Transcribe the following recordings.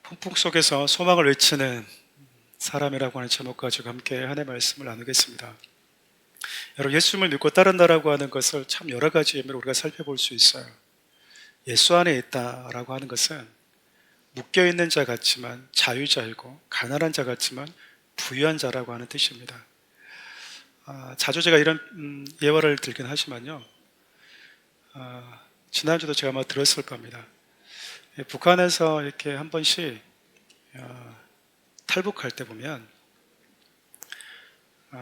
폭풍 속에서 소망을 외치는 사람이라고 하는 제목 가지고 함께 하나님의 말씀을 나누겠습니다. 여러분, 예수님을 믿고 따른다라고 하는 것을 참 여러 가지 의미로 우리가 살펴볼 수 있어요. 예수 안에 있다라고 하는 것은 묶여있는 자 같지만 자유자이고, 가난한 자 같지만 부유한 자라고 하는 뜻입니다. 자주 제가 이런 예화를 들긴 하지만요, 지난주도 제가 아마 들었을 겁니다. 북한에서 이렇게 한 번씩 탈북할 때 보면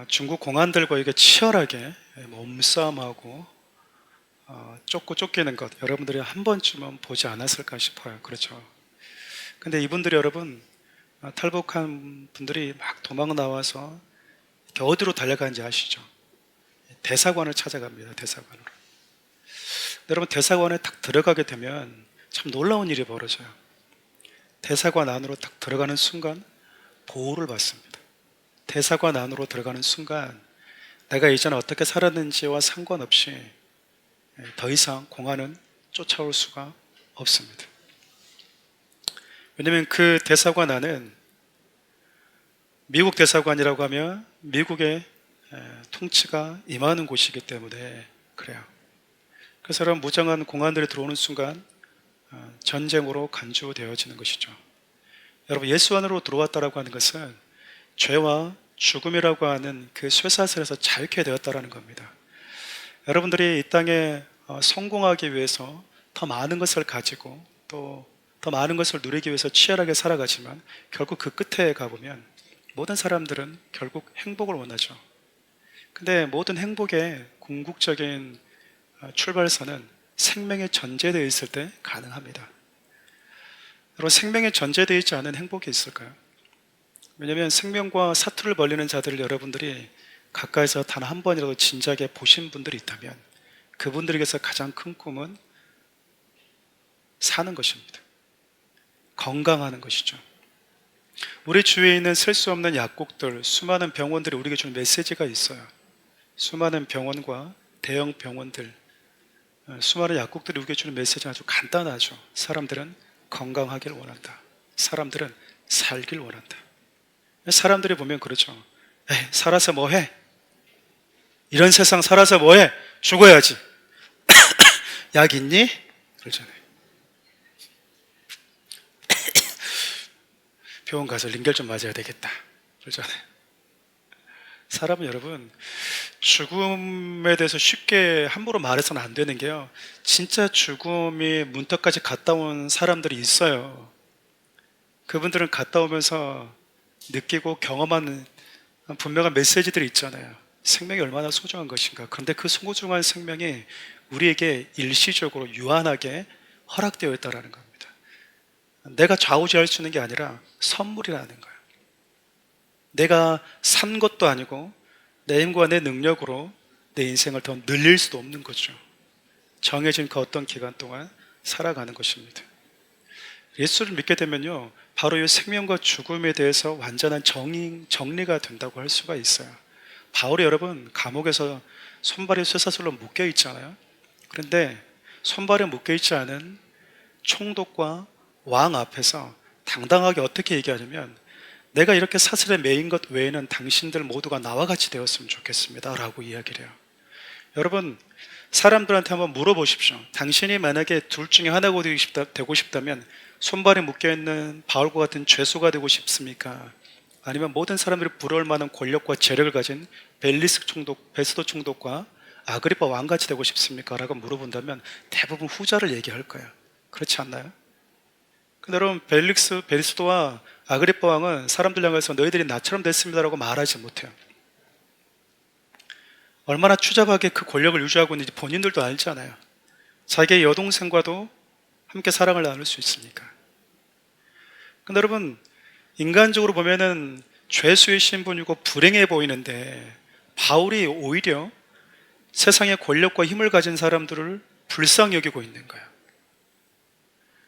중국 공안들과 이게 치열하게 몸싸움하고 쫓고 쫓기는 것, 여러분들이 한 번쯤은 보지 않았을까 싶어요. 그렇죠? 근데 이분들이, 여러분, 탈북한 분들이 막 도망 나와서 어디로 달려가는지 아시죠? 대사관을 찾아갑니다. 대사관으로. 여러분, 대사관에 딱 들어가게 되면 참 놀라운 일이 벌어져요. 대사관 안으로 딱 들어가는 순간 보호를 받습니다. 대사관 안으로 들어가는 순간 내가 이전에 어떻게 살았는지와 상관없이 더 이상 공안은 쫓아올 수가 없습니다. 왜냐하면 그 대사관 안은 미국 대사관이라고 하면 미국의 통치가 임하는 곳이기 때문에 그래요. 그래서 여러분, 무장한 공안들이 들어오는 순간 전쟁으로 간주되어지는 것이죠. 여러분, 예수 안으로 들어왔다라고 하는 것은 죄와 죽음이라고 하는 그 쇠사슬에서 자유케 되었다라는 겁니다. 여러분들이 이 땅에 성공하기 위해서 더 많은 것을 가지고 또 더 많은 것을 누리기 위해서 치열하게 살아가지만 결국 그 끝에 가보면 모든 사람들은 결국 행복을 원하죠. 근데 모든 행복의 궁극적인 출발선은 생명에 전제되어 있을 때 가능합니다. 여러분, 생명에 전제되어 있지 않은 행복이 있을까요? 왜냐하면 생명과 사투를 벌리는 자들을 여러분들이 가까이서 단 한 번이라도 진작에 보신 분들이 있다면 그분들에게서 가장 큰 꿈은 사는 것입니다. 건강하는 것이죠. 우리 주위에 있는 셀 수 없는 약국들, 수많은 병원들이 우리에게 주는 메시지가 있어요. 수많은 병원과 대형 병원들, 수많은 약국들이 우리에게 주는 메시지는 아주 간단하죠. 사람들은 건강하길 원한다. 사람들은 살길 원한다. 사람들이 보면 그렇죠. 에이, 살아서 뭐해? 이런 세상 살아서 뭐해? 죽어야지. 약 있니? 그러잖아요. 병원 가서 링겔 좀 맞아야 되겠다. 그러잖아요. 사람은, 여러분, 죽음에 대해서 쉽게 함부로 말해서는 안 되는 게요, 진짜 죽음이 문턱까지 갔다 온 사람들이 있어요. 그분들은 갔다 오면서 느끼고 경험하는 분명한 메시지들이 있잖아요. 생명이 얼마나 소중한 것인가. 그런데 그 소중한 생명이 우리에게 일시적으로 유한하게 허락되어 있다는 겁니다. 내가 좌우지할 수 있는 게 아니라 선물이라는 거예요. 내가 산 것도 아니고 내 힘과 내 능력으로 내 인생을 더 늘릴 수도 없는 거죠. 정해진 그 어떤 기간 동안 살아가는 것입니다. 예수를 믿게 되면요, 바로 이 생명과 죽음에 대해서 완전한 정리가 된다고 할 수가 있어요. 바울이, 여러분, 감옥에서 손발이 쇠사슬로 묶여 있잖아요. 그런데 손발에 묶여 있지 않은 총독과 왕 앞에서 당당하게 어떻게 얘기하냐면, 내가 이렇게 사슬에 매인 것 외에는 당신들 모두가 나와 같이 되었으면 좋겠습니다 라고 이야기를 해요. 여러분, 사람들한테 한번 물어보십시오. 당신이 만약에 둘 중에 하나가 되고 싶다면 손발에 묶여있는 바울과 같은 죄수가 되고 싶습니까? 아니면 모든 사람들이 부러울 만한 권력과 재력을 가진 벨리스 총독, 베스도 총독과 아그리파 왕같이 되고 싶습니까? 라고 물어본다면 대부분 후자를 얘기할 거예요. 그렇지 않나요? 근데 여러분, 벨리스도와 아그리파 왕은 사람들 향해서 너희들이 나처럼 됐습니다라고 말하지 못해요. 얼마나 추잡하게 그 권력을 유지하고 있는지 본인들도 알잖아요. 자기의 여동생과도 함께 사랑을 나눌 수 있으니까. 근데 여러분, 인간적으로 보면은 죄수의 신분이고 불행해 보이는데 바울이 오히려 세상의 권력과 힘을 가진 사람들을 불쌍히 여기고 있는 거예요.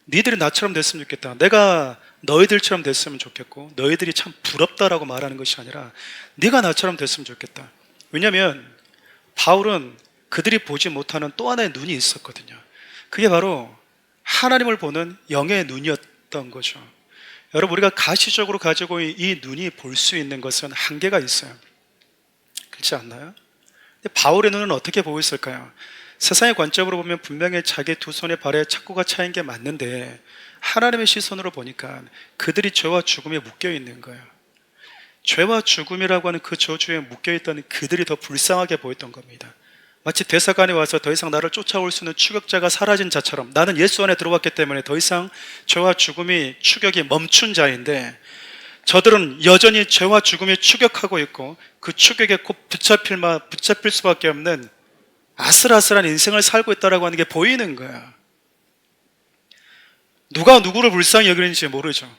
니들이 나처럼 됐으면 좋겠다. 내가 너희들처럼 됐으면 좋겠고 너희들이 참 부럽다라고 말하는 것이 아니라 네가 나처럼 됐으면 좋겠다. 왜냐하면 바울은 그들이 보지 못하는 또 하나의 눈이 있었거든요. 그게 바로 하나님을 보는 영의 눈이었던 거죠. 여러분, 우리가 가시적으로 가지고 이 눈이 볼 수 있는 것은 한계가 있어요. 그렇지 않나요? 근데 바울의 눈은 어떻게 보고 있을까요? 세상의 관점으로 보면 분명히 자기 두 손에 발에 착고가 차인 게 맞는데 하나님의 시선으로 보니까 그들이 죄와 죽음에 묶여 있는 거예요. 죄와 죽음이라고 하는 그 저주에 묶여있던 그들이 더 불쌍하게 보였던 겁니다. 마치 대사관에 와서 더 이상 나를 쫓아올 수 있는 추격자가 사라진 자처럼, 나는 예수 안에 들어왔기 때문에 더 이상 죄와 죽음이 추격이 멈춘 자인데, 저들은 여전히 죄와 죽음이 추격하고 있고 그 추격에 곧 붙잡힐 수밖에 없는 아슬아슬한 인생을 살고 있다고 하는 게 보이는 거야. 누가 누구를 불쌍히 여기는지 모르죠.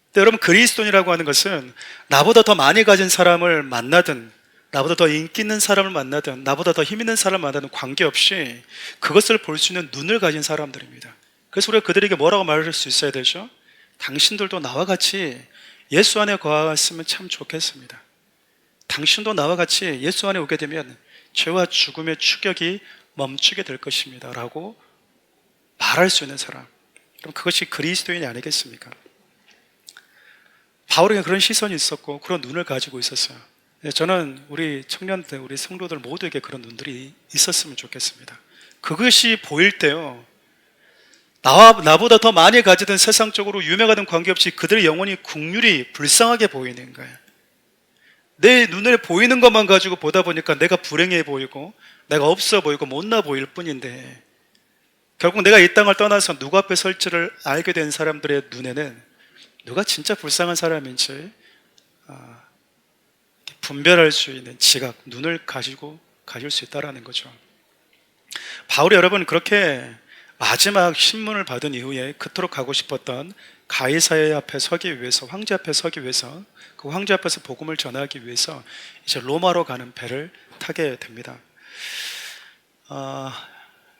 근데 여러분, 그리스도인이라고 하는 것은 나보다 더 많이 가진 사람을 만나든, 나보다 더 인기 있는 사람을 만나든, 나보다 더 힘 있는 사람을 만나든 관계없이 그것을 볼 수 있는 눈을 가진 사람들입니다. 그래서 우리가 그들에게 뭐라고 말할 수 있어야 되죠? 당신들도 나와 같이 예수 안에 거하였으면 참 좋겠습니다. 당신도 나와 같이 예수 안에 오게 되면 죄와 죽음의 추격이 멈추게 될 것입니다 라고 말할 수 있는 사람, 그럼 그것이 그리스도인이 아니겠습니까? 바울에게 그런 시선이 있었고 그런 눈을 가지고 있었어요. 저는 우리 청년들, 우리 성도들 모두에게 그런 눈들이 있었으면 좋겠습니다. 그것이 보일 때요, 나보다 더 많이 가지든 세상적으로 유명하든 관계없이 그들의 영혼이 국률이 불쌍하게 보이는 거예요. 내 눈에 보이는 것만 가지고 보다 보니까 내가 불행해 보이고 내가 없어 보이고 못나 보일 뿐인데, 결국 내가 이 땅을 떠나서 누구 앞에 설지를 알게 된 사람들의 눈에는 누가 진짜 불쌍한 사람인지 분별할 수 있는 지각, 눈을 가질 수 있다는 거죠. 바울이 여러분 그렇게 마지막 신문을 받은 이후에 그토록 가고 싶었던 가이사랴 앞에 서기 위해서, 황제 앞에 서기 위해서, 그 황제 앞에서 복음을 전하기 위해서 이제 로마로 가는 배를 타게 됩니다.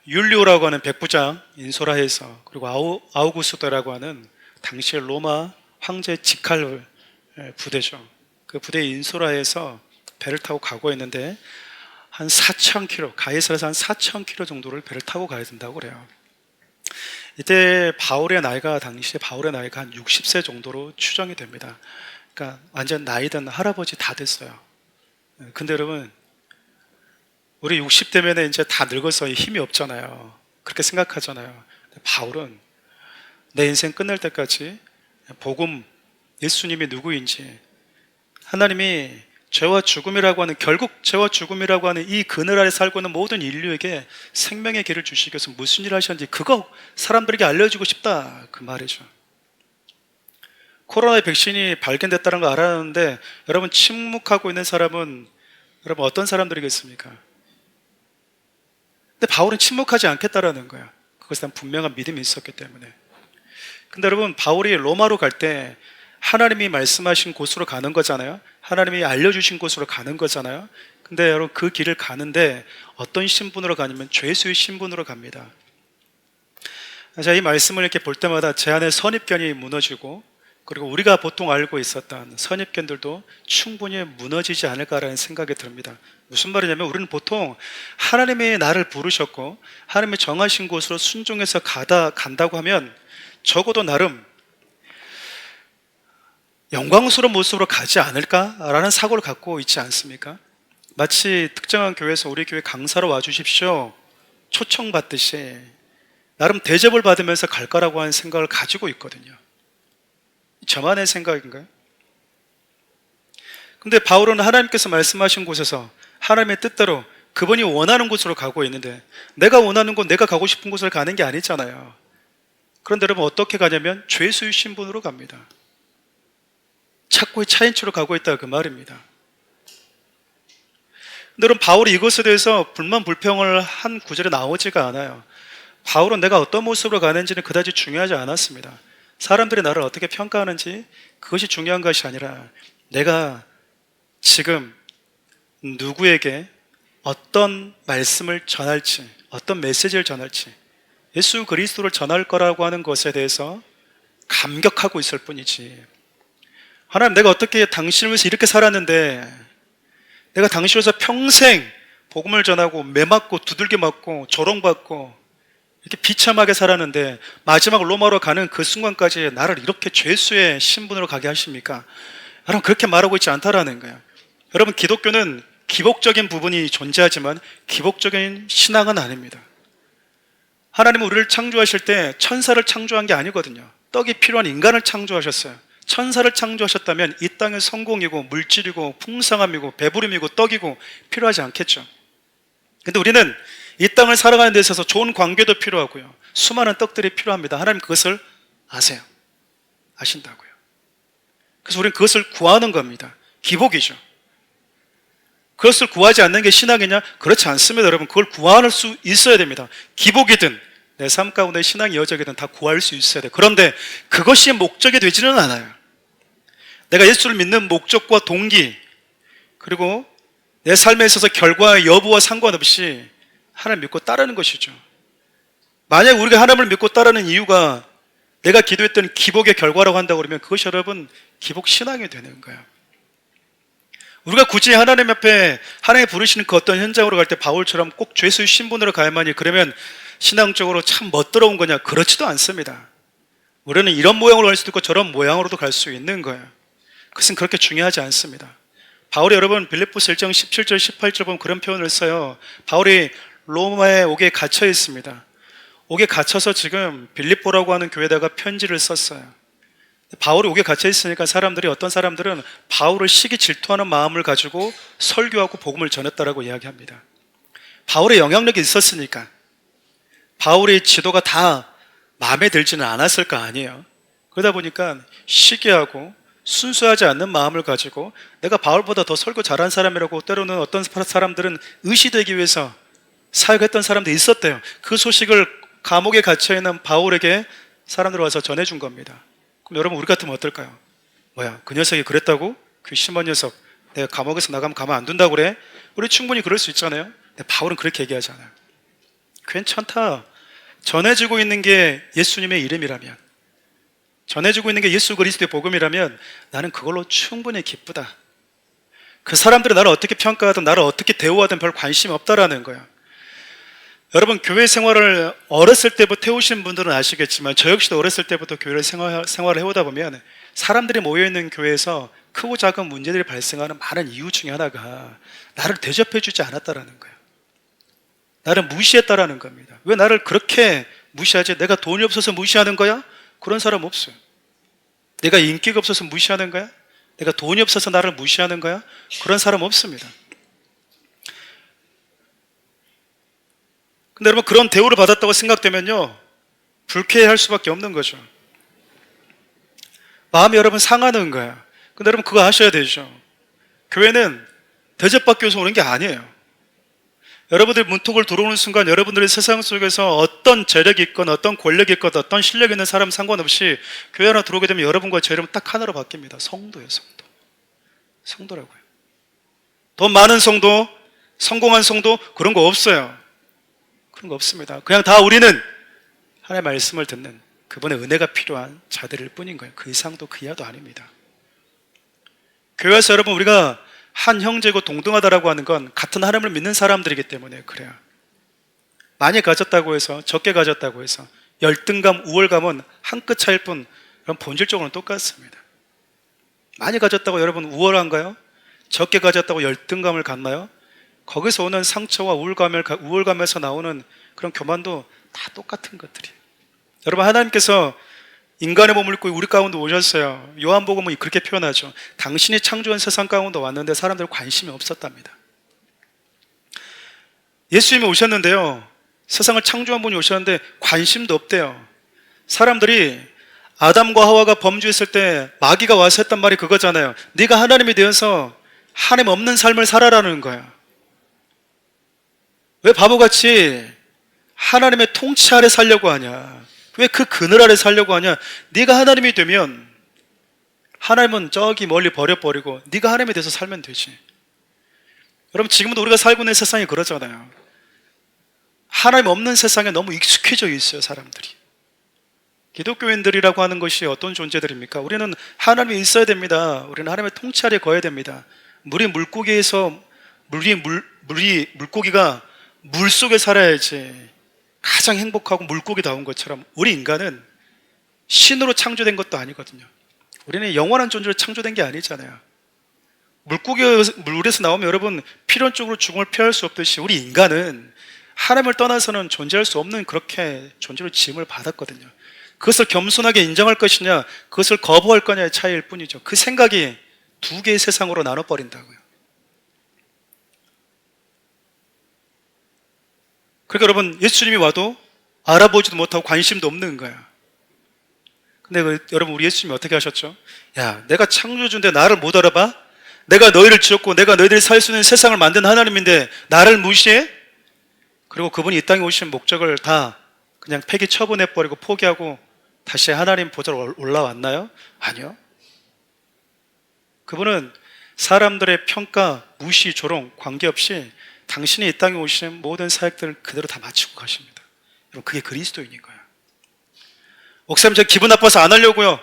율리오라고 하는 백부장 인솔아에서, 그리고 아우구스도라고 하는 당시의 로마 황제 직할 부대죠. 그 부대 인솔아에서 배를 타고 가고 있는데 한 4,000km, 가이사랴에서 한 4,000km 정도를 배를 타고 가야 된다고 그래요. 이때 당시에 바울의 나이가 한 60세 정도로 추정이 됩니다. 그러니까 완전 나이든 할아버지 다 됐어요. 근데 여러분, 우리 60대면 이제 다 늙어서 힘이 없잖아요. 그렇게 생각하잖아요. 바울은 내 인생 끝날 때까지 복음, 예수님이 누구인지, 하나님이 결국 죄와 죽음이라고 하는 이 그늘 아래 살고 있는 모든 인류에게 생명의 길을 주시기 위해서 무슨 일을 하셨는지 그거 사람들에게 알려주고 싶다, 그 말이죠. 코로나의 백신이 발견됐다는 거 알았는데 여러분, 침묵하고 있는 사람은 여러분 어떤 사람들이겠습니까? 근데 바울은 침묵하지 않겠다라는 거야. 그것에 대한 분명한 믿음이 있었기 때문에. 근데 여러분, 바울이 로마로 갈 때 하나님이 말씀하신 곳으로 가는 거잖아요. 하나님이 알려주신 곳으로 가는 거잖아요. 근데 여러분, 그 길을 가는데 어떤 신분으로 가냐면 죄수의 신분으로 갑니다. 자, 이 말씀을 이렇게 볼 때마다 제 안에 선입견이 무너지고, 그리고 우리가 보통 알고 있었던 선입견들도 충분히 무너지지 않을까라는 생각이 듭니다. 무슨 말이냐면, 우리는 보통 하나님이 나를 부르셨고 하나님이 정하신 곳으로 순종해서 간다고 하면 적어도 나름 영광스러운 모습으로 가지 않을까라는 사고를 갖고 있지 않습니까? 마치 특정한 교회에서 우리 교회 강사로 와주십시오 초청받듯이 나름 대접을 받으면서 갈 거라고 하는 생각을 가지고 있거든요. 저만의 생각인가요? 근데 바울은 하나님께서 말씀하신 곳에서 하나님의 뜻대로 그분이 원하는 곳으로 가고 있는데, 내가 원하는 곳, 내가 가고 싶은 곳을 가는 게 아니잖아요. 그런데 여러분, 어떻게 가냐면 죄수의 신분으로 갑니다. 착고의 차인처로 가고 있다, 그 말입니다. 근데 여러분, 바울이 이것에 대해서 불만 불평을 한 구절에 나오지가 않아요. 바울은 내가 어떤 모습으로 가는지는 그다지 중요하지 않았습니다. 사람들이 나를 어떻게 평가하는지 그것이 중요한 것이 아니라 내가 지금 누구에게 어떤 말씀을 전할지, 어떤 메시지를 전할지, 예수 그리스도를 전할 거라고 하는 것에 대해서 감격하고 있을 뿐이지, 하나님, 내가 어떻게 당신을 위해서 이렇게 살았는데 내가 당신을 위해서 평생 복음을 전하고 매 맞고 두들겨 맞고 조롱받고 이렇게 비참하게 살았는데 마지막 로마로 가는 그 순간까지 나를 이렇게 죄수의 신분으로 가게 하십니까? 여러분, 그렇게 말하고 있지 않다라는 거예요. 여러분, 기독교는 기복적인 부분이 존재하지만 기복적인 신앙은 아닙니다. 하나님은 우리를 창조하실 때 천사를 창조한 게 아니거든요. 떡이 필요한 인간을 창조하셨어요. 천사를 창조하셨다면 이 땅의 성공이고 물질이고 풍성함이고 배부름이고 떡이고 필요하지 않겠죠. 근데 우리는 이 땅을 살아가는 데 있어서 좋은 관계도 필요하고요, 수많은 떡들이 필요합니다. 하나님 그것을 아세요. 아신다고요. 그래서 우리는 그것을 구하는 겁니다. 기복이죠. 그것을 구하지 않는 게 신앙이냐? 그렇지 않습니다. 여러분, 그걸 구할 수 있어야 됩니다. 기복이든 내 삶 가운데 신앙이 이어지든 다 구할 수 있어야 돼요. 그런데 그것이 목적이 되지는 않아요. 내가 예수를 믿는 목적과 동기, 그리고 내 삶에 있어서 결과의 여부와 상관없이 하나님을 믿고 따르는 것이죠. 만약 우리가 하나님을 믿고 따르는 이유가 내가 기도했던 기복의 결과라고 한다고 그러면 그것이 여러분 기복 신앙이 되는 거예요. 우리가 굳이 하나님 앞에 하나님 부르시는 그 어떤 현장으로 갈 때 바울처럼 꼭 죄수의 신분으로 가야만이, 그러면 신앙적으로 참 멋들어온 거냐? 그렇지도 않습니다. 우리는 이런 모양으로 갈 수도 있고 저런 모양으로도 갈 수 있는 거예요. 그것은 그렇게 중요하지 않습니다. 바울이 여러분 빌립보서 1장 17절 18절 보면 그런 표현을 써요. 바울이 로마에 옥에 갇혀 있습니다. 옥에 갇혀서 지금 빌립보라고 하는 교회에다가 편지를 썼어요. 바울이 옥에 갇혀 있으니까 어떤 사람들은 바울을 시기 질투하는 마음을 가지고 설교하고 복음을 전했다라고 이야기합니다. 바울의 영향력이 있었으니까, 바울의 지도가 다 마음에 들지는 않았을 거 아니에요. 그러다 보니까 시기하고 순수하지 않는 마음을 가지고 내가 바울보다 더 설교 잘한 사람이라고, 때로는 어떤 사람들은 의시되기 위해서 사역했던 사람들이 있었대요. 그 소식을 감옥에 갇혀있는 바울에게 사람들이 와서 전해준 겁니다. 그럼 여러분, 우리 같으면 어떨까요? 뭐야, 그 녀석이 그랬다고? 그 심한 녀석, 내가 감옥에서 나가면 가만 안 둔다고 그래? 우리 충분히 그럴 수 있잖아요. 근데 바울은 그렇게 얘기하잖아요. 괜찮다. 전해지고 있는 게 예수님의 이름이라면, 전해지고 있는 게 예수 그리스도의 복음이라면 나는 그걸로 충분히 기쁘다. 그 사람들이 나를 어떻게 평가하든 나를 어떻게 대우하든 별 관심이 없다라는 거예요. 여러분, 교회 생활을 어렸을 때부터 해오신 분들은 아시겠지만 저 역시도 어렸을 때부터 교회 생활을 해오다 보면 사람들이 모여있는 교회에서 크고 작은 문제들이 발생하는 많은 이유 중에 하나가 나를 대접해주지 않았다라는 거예요. 나를 무시했다라는 겁니다. 왜 나를 그렇게 무시하지? 내가 돈이 없어서 무시하는 거야? 그런 사람 없어요. 내가 인기가 없어서 무시하는 거야? 내가 돈이 없어서 나를 무시하는 거야? 그런 사람 없습니다. 근데 여러분, 그런 대우를 받았다고 생각되면요, 불쾌할 수밖에 없는 거죠. 마음이 여러분 상하는 거예요. 근데 여러분, 그거 아셔야 되죠. 교회는 대접받기 위해서 오는 게 아니에요. 여러분들 문턱을 들어오는 순간 여러분들의 세상 속에서 어떤 재력이 있건 어떤 권력이 있건 어떤 실력이 있는 사람 상관없이 교회 하나 들어오게 되면 여러분과 제 이름은 딱 하나로 바뀝니다. 성도예요. 성도. 성도라고요. 돈 많은 성도, 성공한 성도, 그런 거 없어요. 그런 거 없습니다. 그냥 다 우리는 하나님의 말씀을 듣는 그분의 은혜가 필요한 자들일 뿐인 거예요. 그 이상도 그 이하도 아닙니다. 교회에서 여러분, 우리가 한 형제고 동등하다라고 하는 건 같은 하나님을 믿는 사람들이기 때문에 그래요. 많이 가졌다고 해서, 적게 가졌다고 해서 열등감, 우월감은 한 끗 차이일 뿐, 그럼 본질적으로는 똑같습니다. 많이 가졌다고 여러분 우월한가요? 적게 가졌다고 열등감을 갖나요? 거기서 오는 상처와 우월감에서 나오는 그런 교만도 다 똑같은 것들이에요. 여러분, 하나님께서 인간의 몸을 입고 우리 가운데 오셨어요. 요한복음은 그렇게 표현하죠. 당신이 창조한 세상 가운데 왔는데 사람들 관심이 없었답니다. 예수님이 오셨는데요, 세상을 창조한 분이 오셨는데 관심도 없대요. 사람들이 아담과 하와가 범죄했을 때 마귀가 와서 했단 말이 그거잖아요. 네가 하나님이 되어서 하나님 없는 삶을 살아라는 거야. 왜 바보같이 하나님의 통치 아래 살려고 하냐? 왜 그 그늘 아래 살려고 하냐? 네가 하나님이 되면 하나님은 저기 멀리 버려버리고 네가 하나님이 돼서 살면 되지. 여러분, 지금도 우리가 살고 있는 세상이 그러잖아요. 하나님 없는 세상에 너무 익숙해져 있어요, 사람들이. 기독교인들이라고 하는 것이 어떤 존재들입니까? 우리는 하나님이 있어야 됩니다. 우리는 하나님의 통치 아래 거해야 됩니다. 물고기가 물 속에 살아야지. 가장 행복하고 물고기다운 것처럼 우리 인간은 신으로 창조된 것도 아니거든요. 우리는 영원한 존재로 창조된 게 아니잖아요. 물에서 나오면 여러분 필연적으로 죽음을 피할 수 없듯이 우리 인간은 하나님을 떠나서는 존재할 수 없는 그렇게 존재로 지음을 받았거든요. 그것을 겸손하게 인정할 것이냐, 그것을 거부할 거냐의 차이일 뿐이죠. 그 생각이 두 개의 세상으로 나눠버린다고요. 그러니까 여러분, 예수님이 와도 알아보지도 못하고 관심도 없는 거야. 근데 여러분, 우리 예수님이 어떻게 하셨죠? 야, 내가 창조주인데 나를 못 알아봐? 내가 너희를 지었고 내가 너희들이 살 수 있는 세상을 만든 하나님인데 나를 무시해? 그리고 그분이 이 땅에 오신 목적을 다 그냥 폐기 처분해버리고 포기하고 다시 하나님 보좌로 올라왔나요? 아니요. 그분은 사람들의 평가, 무시, 조롱 관계없이 당신이 이 땅에 오신 모든 사역들을 그대로 다 마치고 가십니다. 여러분, 그게 그리스도인인 거예요. 목사님, 저 기분 나빠서 안 하려고요.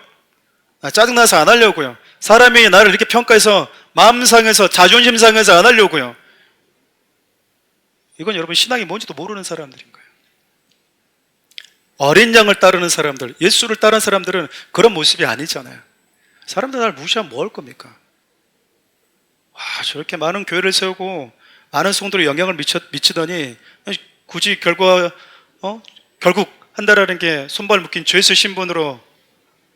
짜증나서 안 하려고요. 사람이 나를 이렇게 평가해서 마음 상해서 자존심 상해서 안 하려고요. 이건 여러분 신앙이 뭔지도 모르는 사람들인 거예요. 어린 양을 따르는 사람들, 예수를 따르는 사람들은 그런 모습이 아니잖아요. 사람들 나를 무시하면 뭐 할 겁니까? 와, 저렇게 많은 교회를 세우고 많은 성도들이 영향을 미치더니 굳이 결국 한다라는 게 손발 묶인 죄수 신분으로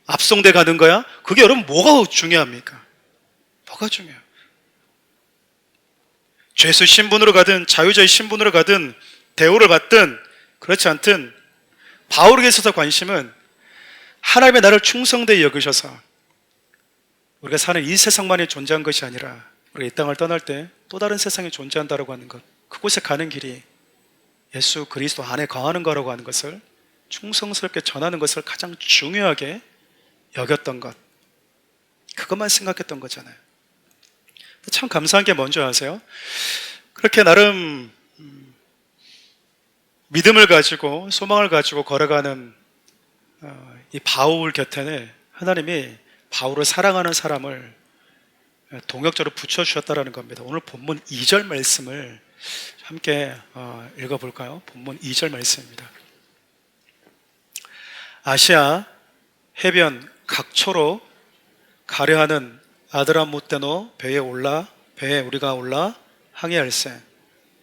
압송돼 가는 거야? 그게 여러분 뭐가 중요합니까? 뭐가 중요해요? 죄수 신분으로 가든 자유자의 신분으로 가든 대우를 받든 그렇지 않든 바울에게 있어서 관심은 하나님의 나를 충성되이 여기셔서 우리가 사는 이 세상만이 존재한 것이 아니라 우리가 이 땅을 떠날 때 또 다른 세상이 존재한다라고 하는 것, 그곳에 가는 길이 예수 그리스도 안에 거하는 거라고 하는 것을 충성스럽게 전하는 것을 가장 중요하게 여겼던 것, 그것만 생각했던 거잖아요. 참 감사한 게 뭔지 아세요? 그렇게 나름 믿음을 가지고 소망을 가지고 걸어가는 이 바울 곁에는 하나님이 바울을 사랑하는 사람을 동역자로 붙여주셨다는 겁니다. 오늘 본문 2절 말씀을 함께 읽어볼까요? 본문 2절 말씀입니다. 아시아 해변 각초로 가려하는 아드라무테노 배에 우리가 올라 항해할세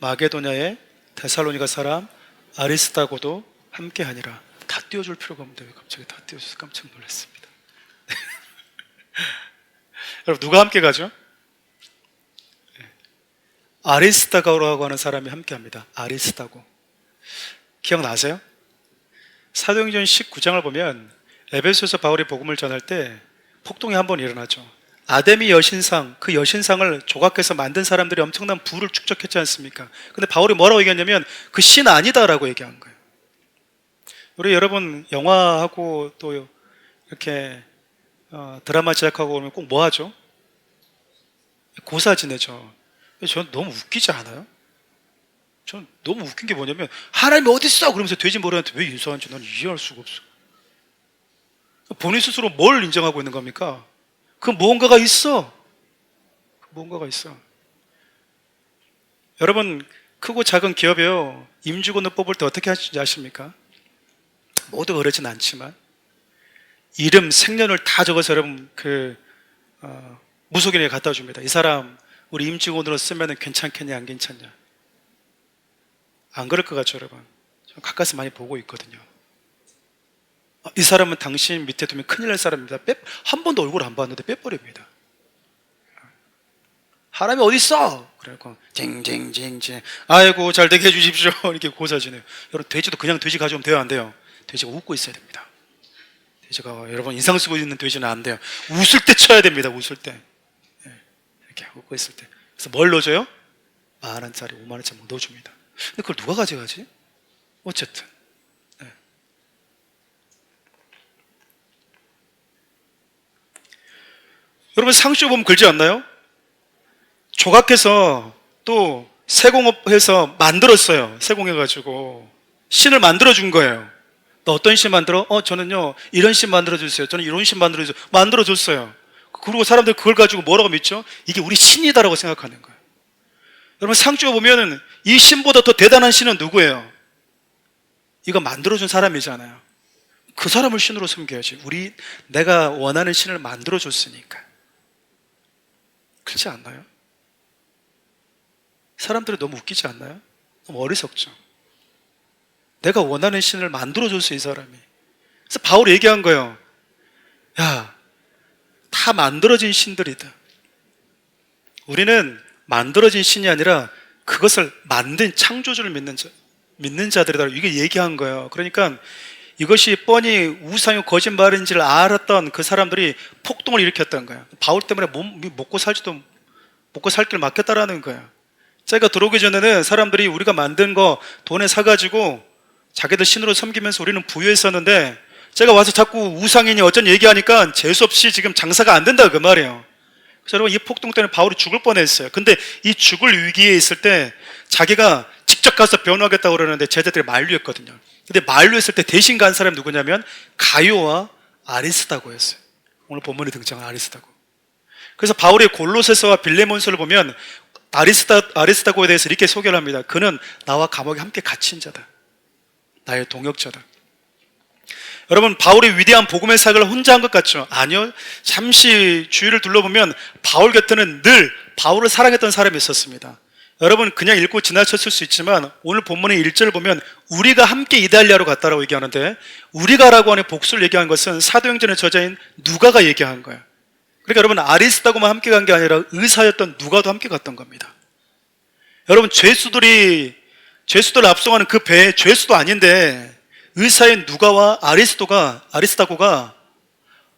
마게도냐의 데살로니가 사람 아리스다고도 함께하니라. 다 띄워줄 필요가 없는데 왜 갑자기 다 띄워줘서 깜짝 놀랐습니다. 여러분, 누가 함께 가죠? 아리스다고라고 하는 사람이 함께합니다. 아리스다고. 기억나세요? 사도행전 19장을 보면 에베소에서 바울이 복음을 전할 때 폭동이 한 번 일어나죠. 아데미 여신상, 그 여신상을 조각해서 만든 사람들이 엄청난 부를 축적했지 않습니까? 근데 바울이 뭐라고 얘기했냐면 그 신 아니다라고 얘기한 거예요. 우리 여러분 영화하고 또 이렇게 드라마 제작하고 오면 꼭 뭐 하죠? 고사 지내죠. 저는 너무 웃기지 않아요? 저는 너무 웃긴 게 뭐냐면 하나님이 어디 있어? 그러면서 돼지 머리한테 왜 인사하는지 난 이해할 수가 없어. 본인 스스로 뭘 인정하고 있는 겁니까? 그 무언가가 있어. 무언가가 있어. 여러분, 크고 작은 기업에요, 임직원을 뽑을 때 어떻게 하시는지 아십니까? 모두 그러진 않지만 이름, 생년을 다 적어서 여러분 무속인에게 갖다 줍니다. 이 사람 우리 임직원으로 쓰면 괜찮겠냐 안 괜찮냐. 안 그럴 것 같죠 여러분? 저 가까이서 많이 보고 있거든요. 이 사람은 당신 밑에 두면 큰일 날 사람입니다. 한 번도 얼굴 안 봤는데 빼버립니다. 하나님이 어디 있어? 그래갖고 징징징징 아이고 잘 되게 해주십시오 이렇게 고사지네요. 여러분, 돼지도 그냥 돼지 가져오면 돼요 안 돼요? 돼지가 웃고 있어야 됩니다. 돼지가 여러분 인상 쓰고 있는 돼지는 안 돼요. 웃을 때 쳐야 됩니다. 웃을 때 이렇게 웃고 있을 때. 그래서 뭘 넣어줘요? 10,000원짜리 50,000원짜리 넣어줍니다. 근데 그걸 누가 가져가지? 어쨌든 여러분, 상쇼 보면 글지 않나요? 조각해서 또 세공업해서 만들었어요. 세공해가지고 신을 만들어준 거예요. 너 어떤 신 만들어? 저는요 이런 신 만들어주세요. 저는 이런 신 만들어주세요. 만들어줬어요. 그리고 사람들 그걸 가지고 뭐라고 믿죠? 이게 우리 신이다라고 생각하는 거예요. 여러분, 상쇼 보면 이 신보다 더 대단한 신은 누구예요? 이거 만들어준 사람이잖아요. 그 사람을 신으로 섬겨야지. 내가 원하는 신을 만들어줬으니까. 그렇지 않나요? 사람들이 너무 웃기지 않나요? 너무 어리석죠. 내가 원하는 신을 만들어줬어, 이 사람이. 그래서 바울이 얘기한 거예요. 야, 다 만들어진 신들이다. 우리는 만들어진 신이 아니라 그것을 만든 창조주를 믿는 자들이다. 이게 얘기한 거예요. 그러니까 이것이 뻔히 우상의 거짓말인지를 알았던 그 사람들이 폭동을 일으켰던 거예요. 바울 때문에 먹고 살 길 막혔다라는 거예요. 제가 들어오기 전에는 사람들이 우리가 만든 거 돈에 사가지고 자기들 신으로 섬기면서 우리는 부유했었는데, 제가 와서 자꾸 우상이니 어쩐 얘기하니까 재수없이 지금 장사가 안 된다 그 말이에요. 그래서 여러분, 이 폭동 때문에 바울이 죽을 뻔했어요. 근데 이 죽을 위기에 있을 때 자기가 직접 가서 변호하겠다고 그러는데 제자들이 만류했거든요. 근데 만류했을 때 대신 간 사람이 누구냐면 가이오와 아리스다고였어요. 오늘 본문에 등장한 아리스다고. 그래서 바울의 골로새서와 빌레몬서를 보면 아리스다고에 대해서 이렇게 소개를 합니다. 그는 나와 감옥에 함께 갇힌 자다. 나의 동역자다. 여러분, 바울이 위대한 복음의 사역을 혼자 한 것 같죠? 아니요. 잠시 주위를 둘러보면 바울 곁에는 늘 바울을 사랑했던 사람이 있었습니다. 여러분, 그냥 읽고 지나쳤을 수 있지만 오늘 본문의 1절을 보면 우리가 함께 이달리아로 갔다라고 얘기하는데, 우리가라고 하는 복수를 얘기한 것은 사도행전의 저자인 누가가 얘기한 거예요. 그러니까 여러분, 아리스다고만 함께 간 게 아니라 의사였던 누가도 함께 갔던 겁니다. 여러분, 죄수들 압송하는 그 배에 죄수도 아닌데 의사인 누가와 아리스다고가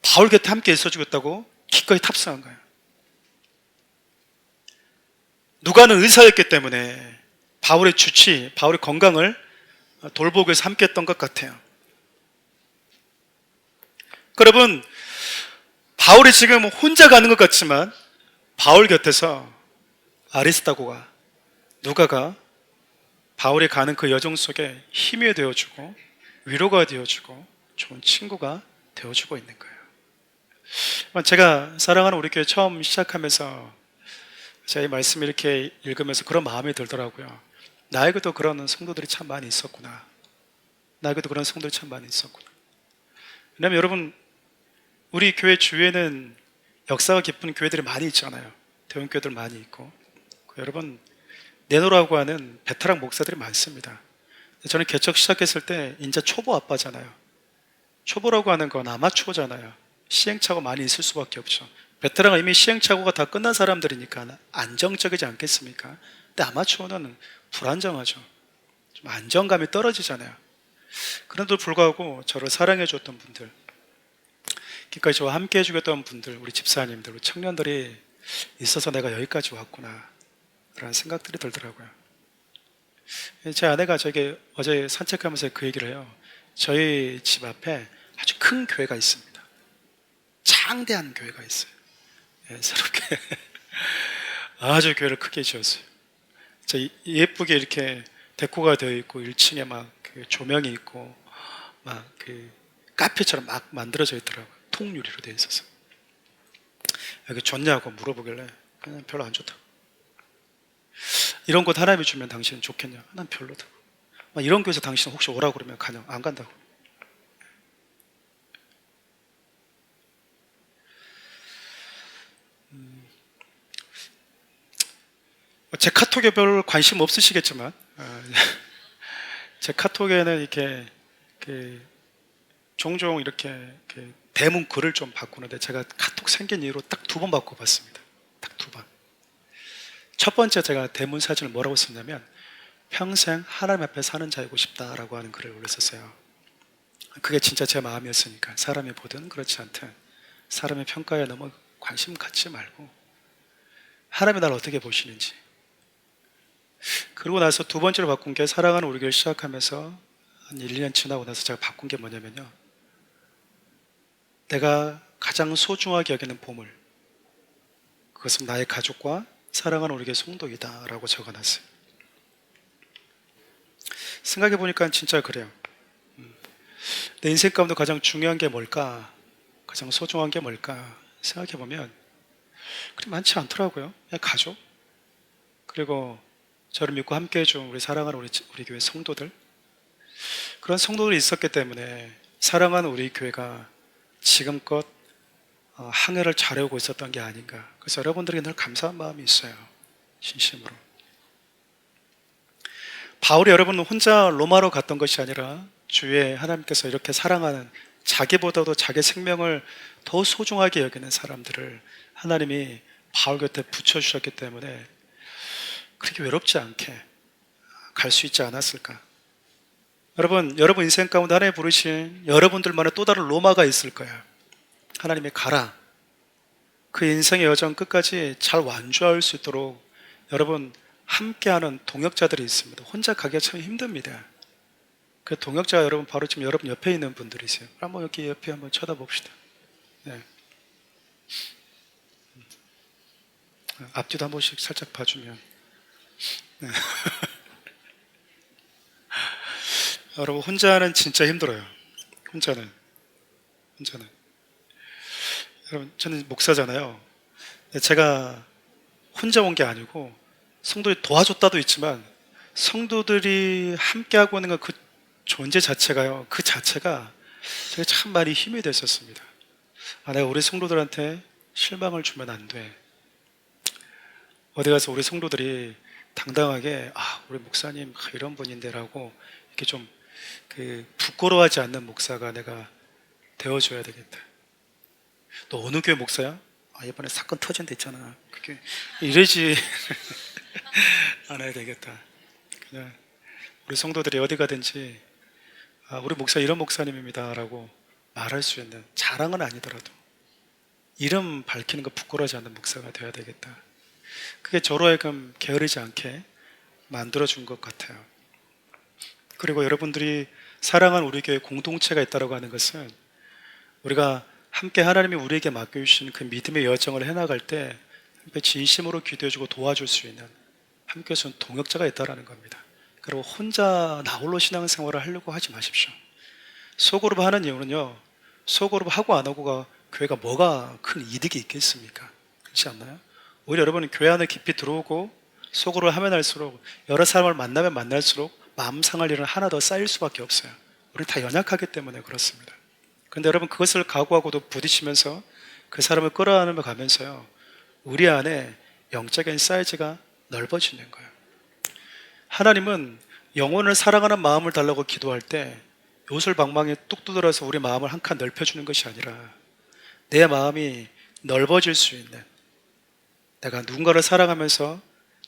바울 곁에 함께 있어주겠다고 기꺼이 탑승한 거예요. 누가는 의사였기 때문에 바울의 바울의 건강을 돌보기 위해서 함께 했던 것 같아요. 여러분, 바울이 지금 혼자 가는 것 같지만 바울 곁에서 아리스다고가, 누가가 바울이 가는 그 여정 속에 힘이 되어주고 위로가 되어주고 좋은 친구가 되어주고 있는 거예요. 제가 사랑하는 우리 교회 처음 시작하면서 제가 이 말씀을 이렇게 읽으면서 그런 마음이 들더라고요. 나에게도 그런 성도들이 참 많이 있었구나. 왜냐하면 여러분, 우리 교회 주위에는 역사가 깊은 교회들이 많이 있잖아요. 대형교회들 많이 있고. 여러분, 내노라고 하는 베테랑 목사들이 많습니다. 저는 개척 시작했을 때 이제 초보 아빠잖아요. 초보라고 하는 건 아마추어잖아요. 시행착오 많이 있을 수밖에 없죠. 베테랑은 이미 시행착오가 다 끝난 사람들이니까 안정적이지 않겠습니까? 근데 아마추어는 불안정하죠. 좀 안정감이 떨어지잖아요. 그런데도 불구하고 저를 사랑해 줬던 분들, 기꺼이 저와 함께 해주겠던 분들, 우리 집사님들, 우리 청년들이 있어서 내가 여기까지 왔구나 라는 생각들이 들더라고요. 제 아내가 저에게 어제 산책하면서 그 얘기를 해요. 저희 집 앞에 아주 큰 교회가 있습니다. 장대한 교회가 있어요. 새롭게 아주 교회를 크게 지었어요. 예쁘게 이렇게 데코가 되어 있고 1층에 막 그 조명이 있고 막 그 카페처럼 막 만들어져 있더라고요. 통유리로 되어 있어서. 여기 좋냐고 물어보길래 그냥 별로 안 좋다고. 이런 곳 하나님이 주면 당신은 좋겠냐? 난 별로다고. 막 이런 교회에서 당신은 혹시 오라고 그러면 가냐? 안 간다고. 제 카톡에 별 관심 없으시겠지만 제 카톡에는 이렇게 종종 이렇게 대문 글을 좀 바꾸는데, 제가 카톡 생긴 이후로 딱 2번 바꿔봤습니다. 딱 2번. 첫 번째, 제가 대문 사진을 뭐라고 썼냐면 평생 하나님 앞에 사는 자이고 싶다라고 하는 글을 올렸었어요. 그게 진짜 제 마음이었으니까. 사람이 보든 그렇지 않든 사람의 평가에 너무 관심 갖지 말고 하나님이 나를 어떻게 보시는지. 그러고 나서 2번째로 바꾼 게, 사랑하는 우리 교회 시작하면서 한 1, 2년 지나고 나서 제가 바꾼 게 뭐냐면요, 내가 가장 소중하게 여기는 보물, 그것은 나의 가족과 사랑하는 우리 교회 성도이다 라고 적어놨어요. 생각해보니까 진짜 그래요. 내 인생 가운데 가장 중요한 게 뭘까? 가장 소중한 게 뭘까? 생각해보면 그리 많지 않더라고요. 그냥 가족, 그리고 저를 믿고 함께 해준 우리 사랑하는 우리 교회 성도들, 그런 성도들이 있었기 때문에 사랑하는 우리 교회가 지금껏 항해를 잘해오고 있었던 게 아닌가. 그래서 여러분들에게 늘 감사한 마음이 있어요. 진심으로. 바울이 여러분 혼자 로마로 갔던 것이 아니라 주의 하나님께서 이렇게 사랑하는, 자기보다도 자기 생명을 더 소중하게 여기는 사람들을 하나님이 바울 곁에 붙여주셨기 때문에 그렇게 외롭지 않게 갈 수 있지 않았을까. 여러분 인생 가운데 하나님 부르신 여러분들만의 또 다른 로마가 있을 거예요. 하나님이 가라. 그 인생의 여정 끝까지 잘 완주할 수 있도록 여러분 함께하는 동역자들이 있습니다. 혼자 가기가 참 힘듭니다. 그 동역자가 여러분 바로 지금 여러분 옆에 있는 분들이세요. 한번 여기 옆에 한번 쳐다봅시다. 네. 앞뒤도 한 번씩 살짝 봐주면. 네. 여러분 혼자는 진짜 힘들어요. 혼자는. 여러분 저는 목사잖아요. 제가 혼자 온 게 아니고 성도들이 도와줬다도 있지만 성도들이 함께하고 있는 그 존재 자체가요. 그 자체가 제가 참 많이 힘이 됐었습니다. 내가 우리 성도들한테 실망을 주면 안 돼. 어디 가서 우리 성도들이 당당하게 우리 목사님 이런 분인데라고 이렇게 좀 부끄러워하지 않는 목사가 내가 되어줘야 되겠다. 너 어느 교회 목사야? 이번에 사건 터진 데 있잖아. 그게 이러지 안 해야 되겠다. 그냥 우리 성도들이 어디 가든지 우리 목사 이런 목사님입니다 라고 말할 수 있는, 자랑은 아니더라도 이름 밝히는 거 부끄러워하지 않는 목사가 되어야 되겠다. 그게 저로 하여금 게으르지 않게 만들어준 것 같아요. 그리고 여러분들이 사랑하는 우리 교회 공동체가 있다고 하는 것은 우리가 함께 하나님이 우리에게 맡겨주신 그 믿음의 여정을 해나갈 때 함께 진심으로 기도해주고 도와줄 수 있는 함께 선 동역자가 있다는 겁니다. 그리고 혼자 나홀로 신앙생활을 하려고 하지 마십시오. 소그룹 하는 이유는요, 소그룹 하고 안 하고가 교회가 뭐가 큰 이득이 있겠습니까? 그렇지 않나요? 오히려 여러분은 교회 안에 깊이 들어오고 소그룹을 하면 할수록, 여러 사람을 만나면 만날수록 마음 상할 일은 하나 더 쌓일 수밖에 없어요. 우리 다 연약하기 때문에 그렇습니다. 그런데 여러분 그것을 각오하고도 부딪히면서 그 사람을 끌어안으며 가면서요, 우리 안에 영적인 사이즈가 넓어지는 거예요. 하나님은 영혼을 사랑하는 마음을 달라고 기도할 때 요술방망이 뚝 두드려서 우리 마음을 한 칸 넓혀주는 것이 아니라 내 마음이 넓어질 수 있는, 내가 누군가를 사랑하면서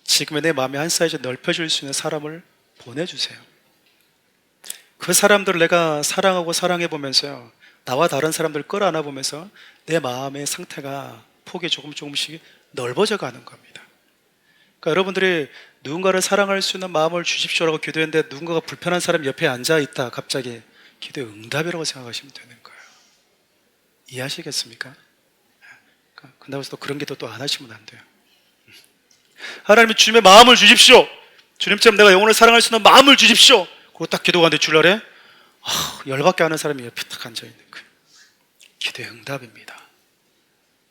지금의 내 마음이 한 사이즈 넓혀질 수 있는 사람을 보내주세요. 그 사람들을 내가 사랑하고 사랑해보면서요, 나와 다른 사람들을 끌어안아보면서 내 마음의 상태가 폭이 조금씩 넓어져 가는 겁니다. 그러니까 여러분들이 누군가를 사랑할 수 있는 마음을 주십시오라고 기도했는데 누군가가 불편한 사람이 옆에 앉아있다 갑자기 기도의 응답이라고 생각하시면 되는 거예요. 이해하시겠습니까? 그런다고 해서 또 그런 기도 또 안 하시면 안 돼요. 하나님이 주님의 마음을 주십시오. 주님처럼 내가 영혼을 사랑할 수 있는 마음을 주십시오. 그리고 딱 기도가 안 돼 주려래? 열받게 하는 사람이 옆에 딱 앉아있는 거예요. 기도의 응답입니다.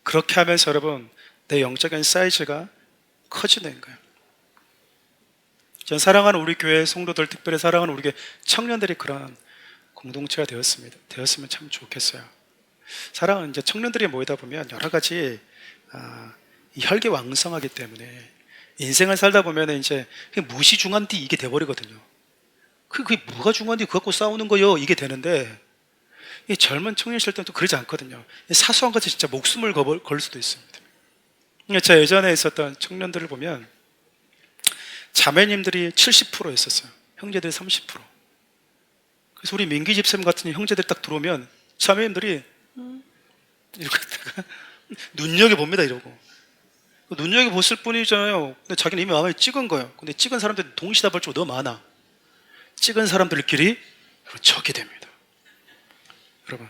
그렇게 하면서 여러분 내 영적인 사이즈가 커지는 거예요. 전 사랑하는 우리 교회 성도들, 특별히 사랑하는 우리 교회 청년들이 그런 공동체가 되었으면 참 좋겠어요. 사랑하는 이제 청년들이 모이다 보면 여러 가지 혈기왕성하기 때문에 인생을 살다 보면 이제 무엇이 중요한지 이게 돼버리거든요. 그게 뭐가 중요한지 그거 갖고 싸우는 거요 이게 되는데, 이 젊은 청년 시절 때는 또 그러지 않거든요. 사소한 것에 진짜 목숨을 걸 수도 있습니다. 제가 예전에 있었던 청년들을 보면 자매님들이 70% 있었어요. 형제들이 30%. 그래서 우리 민기 집사님 같은 형제들이 딱 들어오면 자매님들이 이렇게 눈여겨봅니다. 이러고 눈여겨봤을 뿐이잖아요. 근데 자기는 이미 마음에 찍은 거예요. 근데 찍은 사람들이 동시다발적으로 너무 많아. 찍은 사람들끼리 적이 됩니다. 여러분,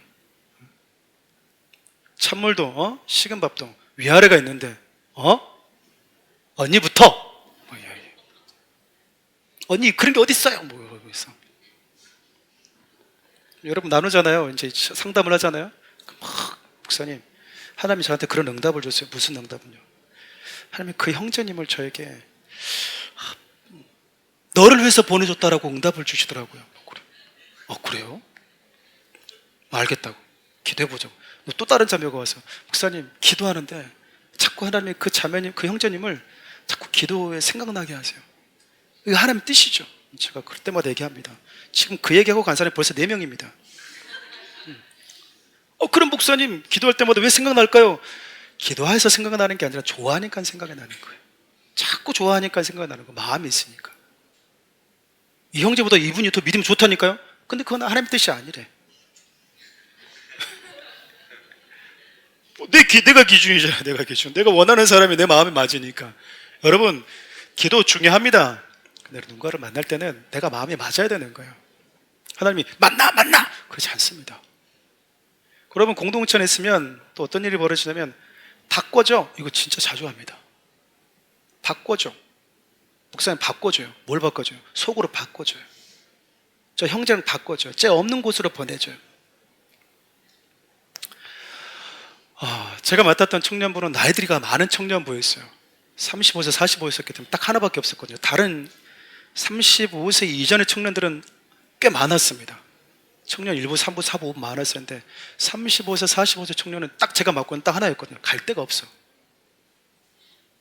찬물도 식은 밥도 위아래가 있는데 언니부터 언니 그런 게 어디 있어요? 여러분 나누잖아요. 이제 상담을 하잖아요. 목사님, 하나님이 저한테 그런 응답을 줬어요. 무슨 응답은요? 하나님이 그 형제님을 저에게 너를 위해서 보내줬다라고 응답을 주시더라고요. 그래요? 알겠다고. 기도해보자고. 또 다른 자매가 와서 목사님 기도하는데 자꾸 하나님이 그 자매님, 그 형제님을 자꾸 기도에 생각나게 하세요. 이거 하나님 뜻이죠. 제가 그럴 때마다 얘기합니다. 지금 그 얘기하고 간 사람이 벌써 4명입니다. 그럼 목사님 기도할 때마다 왜 생각날까요? 기도해서 생각나는 게 아니라 좋아하니까 생각이 나는 거예요. 자꾸 좋아하니까 생각이 나는 거예요. 마음이 있으니까. 이 형제보다 이분이 더 믿음이 좋다니까요? 근데 그건 하나님 뜻이 아니래. 내가 기준이잖아. 내가 기준. 내가 원하는 사람이 내 마음에 맞으니까. 여러분, 기도 중요합니다. 근데 누군가를 만날 때는 내가 마음에 맞아야 되는 거예요. 하나님이 만나 그렇지 않습니다. 여러분, 공동체 안에 있으면 또 어떤 일이 벌어지냐면 바꿔줘. 이거 진짜 자주 합니다. 바꿔줘. 목사님 바꿔줘요. 뭘 바꿔줘요? 속으로 바꿔줘요. 저 형제를 바꿔줘요. 쟤 없는 곳으로 보내줘요. 제가 맡았던 청년부는 나이들이가 많은 청년부였어요. 35세, 45였었기 때문에 딱 하나밖에 없었거든요. 다른 35세 이전의 청년들은 꽤 많았습니다. 청년 1부, 3부, 4부, 5부 많았었는데 35세, 45세 청년은 딱 제가 맡고 있는 딱 하나였거든요. 갈 데가 없어.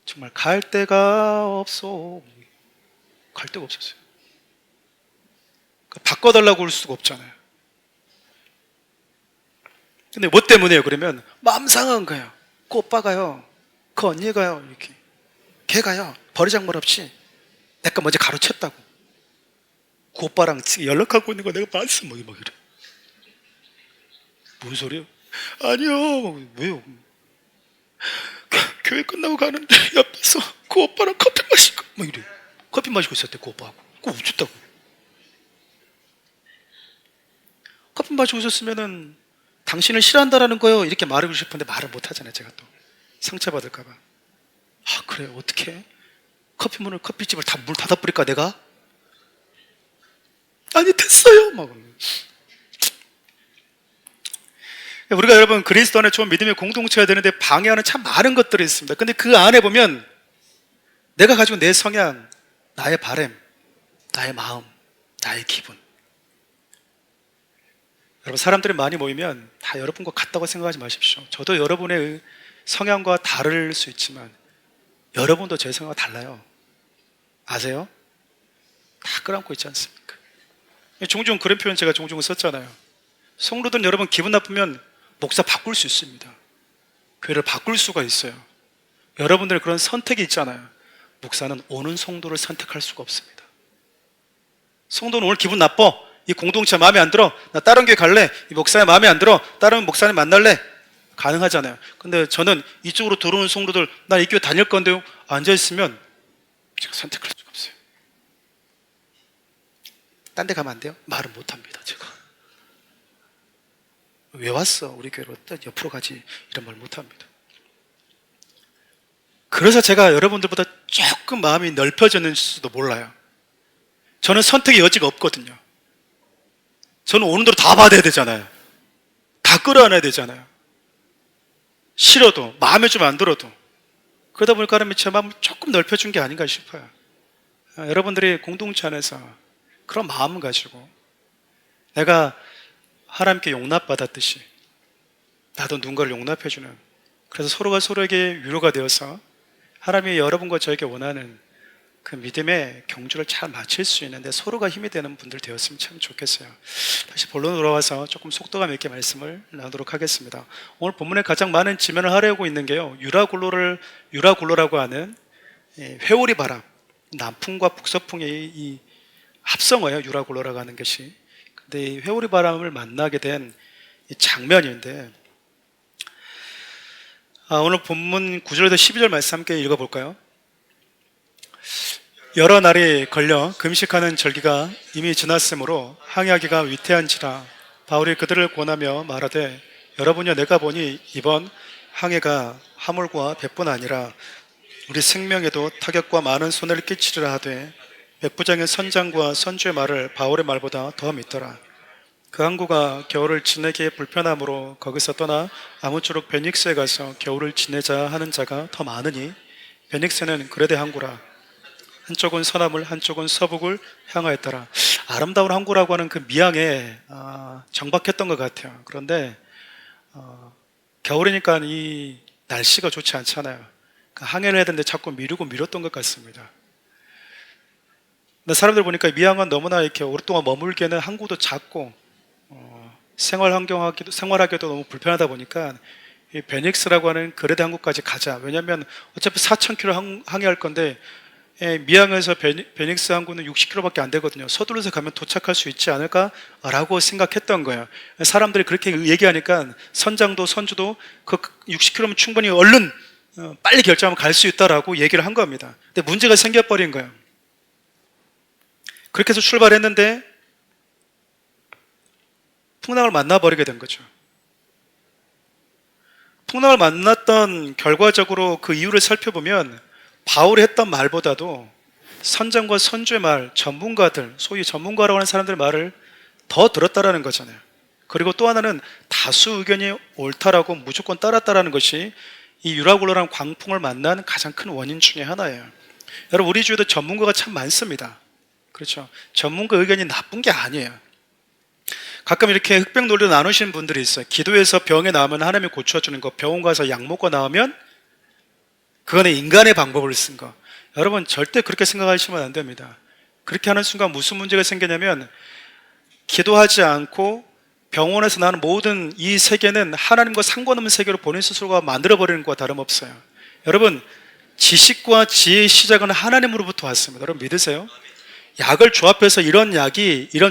정말 갈 데가 없어. 갈 데가 없었어요. 바꿔달라고 할 수가 없잖아요. 근데 뭐 때문에요? 그러면 마음 상한 거예요. 그 오빠가요, 그 언니가요, 이렇게 걔가요 버리장머리 없이 내가 먼저 가로챘다고. 그 오빠랑 연락하고 있는 거 내가 봤어. 막 이래. 뭔 소리요? 아니요. 왜요? 교회 끝나고 가는데 옆에서 그 오빠랑 커피 마시고 막 이래. 커피 마시고 있었대. 그 오빠하고. 그거 웃었다고. 커피 마시고 있었으면은 당신을 싫어한다라는 거요 이렇게 말하고 싶은데 말을 못 하잖아요. 제가 또 상처받을까 봐. 그래 어떻게 커피집을 다 물 닫아 버릴까 내가? 아니 됐어요. 막 우리가 여러분 그리스도 안에 좋은 믿음의 공동체가 되는데 방해하는 참 많은 것들이 있습니다. 근데 그 안에 보면 내가 가지고 내 성향, 나의 바람, 나의 마음, 나의 기분. 여러분 사람들이 많이 모이면 다 여러분과 같다고 생각하지 마십시오. 저도 여러분의 성향과 다를 수 있지만 여러분도 제 성향과 달라요. 아세요? 다 끌어안고 있지 않습니까? 종종 그런 표현 제가 종종 썼잖아요. 성도들 여러분 기분 나쁘면 목사 바꿀 수 있습니다. 교회를 바꿀 수가 있어요. 여러분들의 그런 선택이 있잖아요. 목사는 오는 성도를 선택할 수가 없습니다. 성도는 오늘 기분 나빠. 이 공동체 마음에 안 들어. 나 다른 교회 갈래. 이 목사님 마음에 안 들어. 다른 목사님 만날래. 가능하잖아요. 근데 저는 이쪽으로 들어오는 성도들 나 이 교회 다닐 건데요. 앉아있으면 제가 선택할 수가 없어요. 딴 데 가면 안 돼요? 말은 못합니다. 제가 왜 왔어? 우리 교회로 옆으로 가지. 이런 말 못합니다. 그래서 제가 여러분들보다 조금 마음이 넓혀졌는지도 몰라요. 저는 선택의 여지가 없거든요. 저는 오는 대로 다 받아야 되잖아요. 다 끌어안아야 되잖아요. 싫어도 마음에 좀 안 들어도. 그러다 보니까 하나님이 제 마음을 조금 넓혀준 게 아닌가 싶어요. 여러분들이 공동체 안에서 그런 마음을 가지고 내가 하나님께 용납받았듯이 나도 누군가를 용납해주는, 그래서 서로가 서로에게 위로가 되어서 하나님이 여러분과 저에게 원하는 그 믿음의 경주를 잘 마칠 수 있는데 서로가 힘이 되는 분들 되었으면 참 좋겠어요. 다시 본론으로 돌아와서 조금 속도감 있게 말씀을 나누도록 하겠습니다. 오늘 본문에 가장 많은 지면을 하려고 있는 게요, 유라굴로라고 하는 회오리 바람, 남풍과 북서풍의 이 합성어예요. 유라굴로라고 하는 것이. 근데 이 회오리 바람을 만나게 된 이 장면인데, 오늘 본문 9절에서 12절 말씀 함께 읽어볼까요? 여러 날이 걸려 금식하는 절기가 이미 지났으므로 항해하기가 위태한지라 바울이 그들을 권하며 말하되, 여러분여 내가 보니 이번 항해가 화물과 배뿐 아니라 우리 생명에도 타격과 많은 손해를 끼치리라 하되, 백부장의 선장과 선주의 말을 바울의 말보다 더 믿더라. 그 항구가 겨울을 지내기에 불편하므로 거기서 떠나 아무쪼록 베닉스에 가서 겨울을 지내자 하는 자가 더 많으니, 베닉스는 그레데 항구라. 한쪽은 서남을 한쪽은 서북을 향하였더라. 아름다운 항구라고 하는 그 미항에 정박했던 것 같아요. 그런데 겨울이니까 이 날씨가 좋지 않잖아요. 그 항해를 해야 되는데 자꾸 미루고 미뤘던 것 같습니다. 근데 사람들 보니까 미항은 너무나 이렇게 오랫동안 머물기에는 항구도 작고 생활하기도 너무 불편하다 보니까 이 베닉스라고 하는 거래대 항구까지 가자. 왜냐하면 어차피 4,000km 항해할 건데 미항에서 베닉스 항구는 60km밖에 안 되거든요. 서둘러서 가면 도착할 수 있지 않을까라고 생각했던 거예요. 사람들이 그렇게 얘기하니까 선장도 선주도 그 60km면 충분히 얼른 빨리 결정하면 갈 수 있다라고 얘기를 한 겁니다. 근데 문제가 생겨버린 거예요. 그렇게 해서 출발했는데 풍랑을 만나버리게 된 거죠. 풍랑을 만났던 결과적으로 그 이유를 살펴보면 바울이 했던 말보다도 선장과 선주의 말, 전문가들, 소위 전문가라고 하는 사람들의 말을 더 들었다라는 거잖아요. 그리고 또 하나는 다수 의견이 옳다라고 무조건 따랐다라는 것이 이 유라굴로라는 광풍을 만난 가장 큰 원인 중에 하나예요. 여러분, 우리 주위에도 전문가가 참 많습니다. 그렇죠? 전문가 의견이 나쁜 게 아니에요. 가끔 이렇게 흑백 논리로 나누시는 분들이 있어요. 기도해서 병에 나오면 하나님이 고쳐주는 거, 병원 가서 약 먹고 나오면 그거는 인간의 방법을 쓴 거. 여러분, 절대 그렇게 생각하시면 안 됩니다. 그렇게 하는 순간 무슨 문제가 생기냐면 기도하지 않고 병원에서 나는 모든 이 세계는 하나님과 상관없는 세계로 본인 스스로가 만들어버리는 것과 다름없어요. 여러분, 지식과 지혜의 시작은 하나님으로부터 왔습니다. 여러분 믿으세요? 약을 조합해서 이런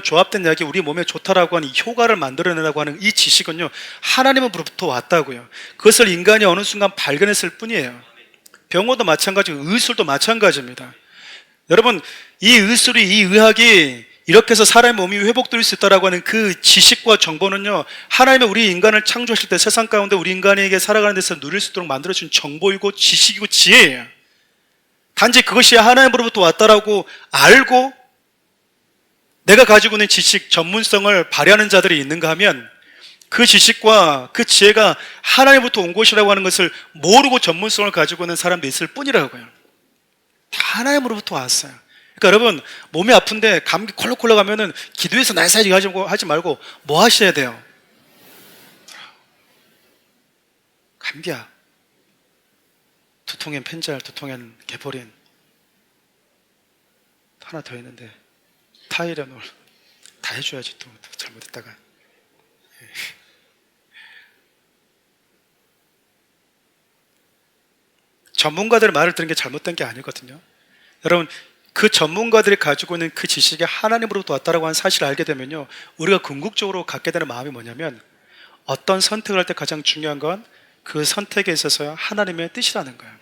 조합된 약이 우리 몸에 좋다라고 하는 효과를 만들어내라고 하는 이 지식은요, 하나님으로부터 왔다고요. 그것을 인간이 어느 순간 발견했을 뿐이에요. 병원도 마찬가지고 의술도 마찬가지입니다. 여러분, 이 의술이, 이 의학이 이렇게 해서 사람의 몸이 회복될 수 있다라고 하는 그 지식과 정보는요, 하나님의 우리 인간을 창조하실 때 세상 가운데 우리 인간에게 살아가는 데서 누릴 수 있도록 만들어준 정보이고 지식이고 지혜예요. 단지 그것이 하나님으로부터 왔다라고 알고 내가 가지고 있는 지식, 전문성을 발휘하는 자들이 있는가 하면 그 지식과 그 지혜가 하나님부터 온 것이라고 하는 것을 모르고 전문성을 가지고 있는 사람도 있을 뿐이라고요. 다 하나님으로부터 왔어요. 그러니까 여러분, 몸이 아픈데 감기 콜록콜록 하면은 기도해서 날사지 하지 말고 뭐 하셔야 돼요? 감기야. 두통엔 펜잘, 두통엔 개포린. 하나 더 있는데 타이레놀. 다 해줘야지 또 잘못했다가. 전문가들의 말을 들은 게 잘못된 게 아니거든요. 여러분, 그 전문가들이 가지고 있는 그 지식이 하나님으로부터 왔다라고 하는 사실을 알게 되면요, 우리가 궁극적으로 갖게 되는 마음이 뭐냐면 어떤 선택을 할 때 가장 중요한 건 그 선택에 있어서 하나님의 뜻이라는 거예요.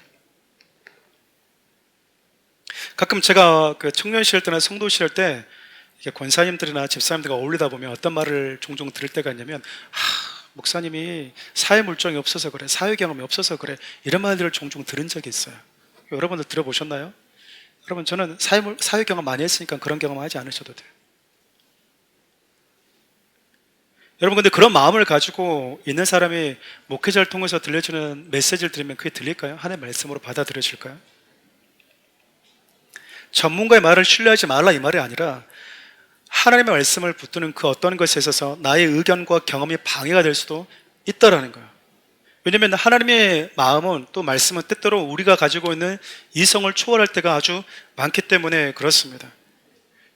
가끔 제가 그 청년 시절 때나 성도 시절 때 권사님들이나 집사님들과 어울리다 보면 어떤 말을 종종 들을 때가 있냐면, 목사님이 사회 물정이 없어서 그래, 사회 경험이 없어서 그래, 이런 말들을 종종 들은 적이 있어요. 여러분들 들어보셨나요? 여러분, 저는 사회 경험 많이 했으니까 그런 경험 하지 않으셔도 돼요. 여러분, 근데 그런 마음을 가지고 있는 사람이 목회자를 통해서 들려주는 메시지를 들으면 그게 들릴까요? 하나님의 말씀으로 받아들여질까요? 전문가의 말을 신뢰하지 말라 이 말이 아니라 하나님의 말씀을 붙드는 그 어떤 것에 있어서 나의 의견과 경험이 방해가 될 수도 있다라는 거예요. 왜냐하면 하나님의 마음은, 또 말씀은 때때로 우리가 가지고 있는 이성을 초월할 때가 아주 많기 때문에 그렇습니다.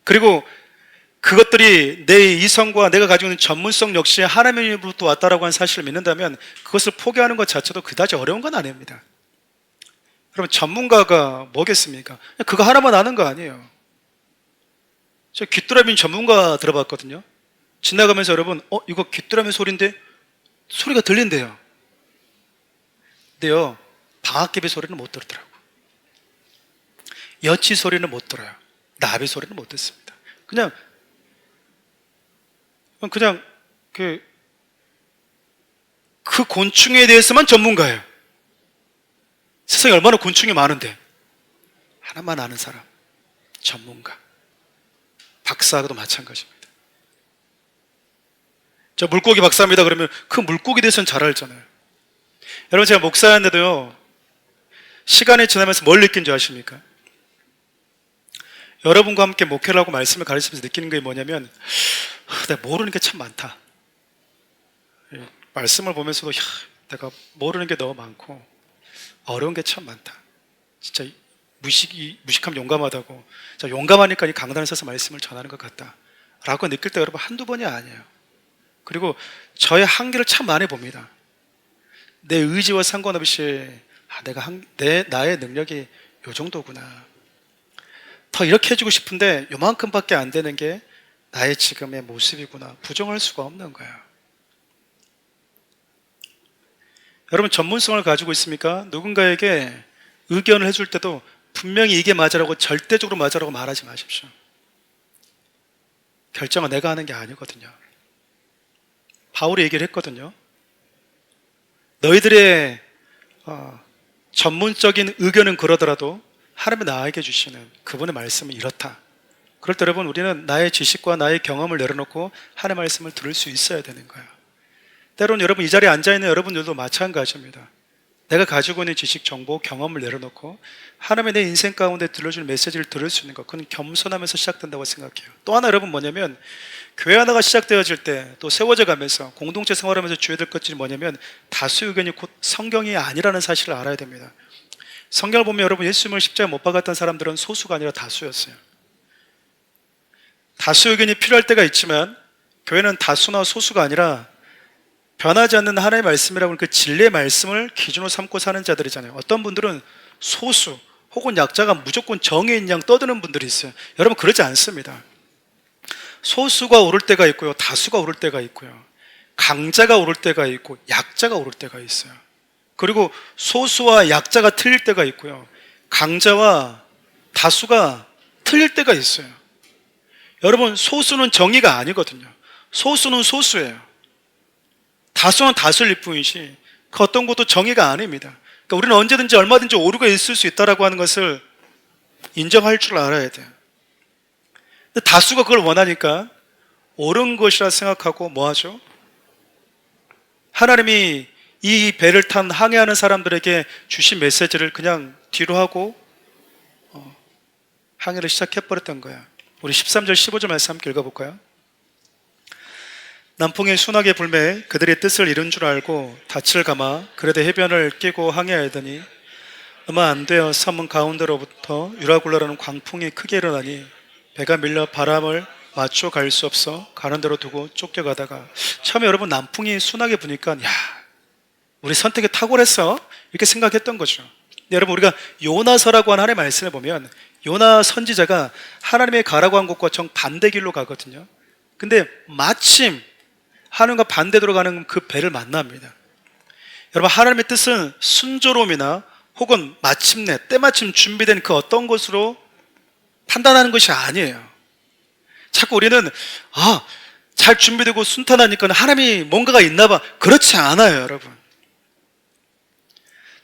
그리고 그것들이 내 이성과 내가 가지고 있는 전문성 역시 하나님으로부터 왔다라고 하는 사실을 믿는다면 그것을 포기하는 것 자체도 그다지 어려운 건 아닙니다. 그럼 전문가가 뭐겠습니까? 그거 하나만 아는 거 아니에요. 저 귀뚜라미 전문가 들어봤거든요. 지나가면서 여러분, 이거 귀뚜라미 소리인데 소리가 들린대요. 근데요, 방앗개비 소리는 못 들더라고. 여치 소리는 못 들어요. 나비 소리는 못 듣습니다. 그냥 그 곤충에 대해서만 전문가예요. 세상에 얼마나 곤충이 많은데 하나만 아는 사람, 전문가. 박사도 마찬가지입니다. 저 물고기 박사입니다 그러면 그 물고기에 대해서는 잘 알잖아요. 여러분, 제가 목사였는데도요, 시간이 지나면서 뭘 느낀 줄 아십니까? 여러분과 함께 목회를 하고 말씀을 가르치면서 느끼는 게 뭐냐면 내가 모르는 게 참 많다. 말씀을 보면서도 내가 모르는 게 너무 많고 어려운 게 참 많다. 진짜 무식함 용감하다고. 자, 용감하니까 이 강단에 서서 말씀을 전하는 것 같다 라고 느낄 때 여러분 한두 번이 아니에요. 그리고 저의 한계를 참 많이 봅니다. 내 의지와 상관없이 나의 능력이 요 정도구나, 더 이렇게 해주고 싶은데 요만큼밖에 안 되는 게 나의 지금의 모습이구나, 부정할 수가 없는 거예요. 여러분 전문성을 가지고 있습니까? 누군가에게 의견을 해줄 때도 분명히 이게 맞으라고, 절대적으로 맞으라고 말하지 마십시오. 결정은 내가 하는 게 아니거든요. 바울이 얘기를 했거든요. 너희들의 전문적인 의견은 그러더라도 하나님이 나에게 주시는 그분의 말씀은 이렇다. 그럴 때 여러분 우리는 나의 지식과 나의 경험을 내려놓고 하나님의 말씀을 들을 수 있어야 되는 거예요. 때로는 여러분 이 자리에 앉아있는 여러분들도 마찬가지입니다. 내가 가지고 있는 지식, 정보, 경험을 내려놓고 하나님의 내 인생 가운데 들려주는 메시지를 들을 수 있는 것, 그건 겸손하면서 시작된다고 생각해요. 또 하나 여러분 뭐냐면, 교회 하나가 시작되어질 때 또 세워져 가면서 공동체 생활하면서 주의해야 될 것들이 뭐냐면, 다수 의견이 곧 성경이 아니라는 사실을 알아야 됩니다. 성경을 보면 여러분 예수님을 십자가에 못 박았던 사람들은 소수가 아니라 다수였어요. 다수 의견이 필요할 때가 있지만 교회는 다수나 소수가 아니라 변하지 않는 하나님의 말씀이라고 하는 그 진리의 말씀을 기준으로 삼고 사는 자들이잖아요. 어떤 분들은 소수 혹은 약자가 무조건 정의인 양 떠드는 분들이 있어요. 여러분 그러지 않습니다. 소수가 오를 때가 있고요, 다수가 오를 때가 있고요, 강자가 오를 때가 있고 약자가 오를 때가 있어요. 그리고 소수와 약자가 틀릴 때가 있고요, 강자와 다수가 틀릴 때가 있어요. 여러분 소수는 정의가 아니거든요. 소수는 소수예요. 다수는 다수일 뿐이지 그 어떤 것도 정의가 아닙니다. 그러니까 우리는 언제든지 얼마든지 오류가 있을 수 있다는 것을 인정할 줄 알아야 돼요. 근데 다수가 그걸 원하니까 옳은 것이라 생각하고 뭐 하죠? 하나님이 이 배를 탄 항해하는 사람들에게 주신 메시지를 그냥 뒤로 하고 항해를 시작해버렸던 거야. 우리 13절 15절 말씀 함께 읽어볼까요? 남풍이 순하게 불매 그들의 뜻을 이룬 줄 알고 닻을 감아 그래도 해변을 끼고 항해하더니 얼마 안 되어 섬 가운데로부터 유라굴라라는 광풍이 크게 일어나니 배가 밀려 바람을 맞춰 갈 수 없어 가는 대로 두고 쫓겨가다가, 처음에 여러분 남풍이 순하게 부니까 우리 선택이 탁월했어 이렇게 생각했던 거죠. 여러분 우리가 요나서라고 하는 하나님의 말씀을 보면 요나 선지자가 하나님의 가라고 한 곳과 정반대 길로 가거든요. 근데 마침 하나님과 반대로 가는 그 배를 만납니다. 여러분 하나님의 뜻은 순조로움이나 혹은 마침내 때마침 준비된 그 어떤 것으로 판단하는 것이 아니에요. 자꾸 우리는 잘 준비되고 순탄하니까 하나님이 뭔가가 있나 봐. 그렇지 않아요 여러분.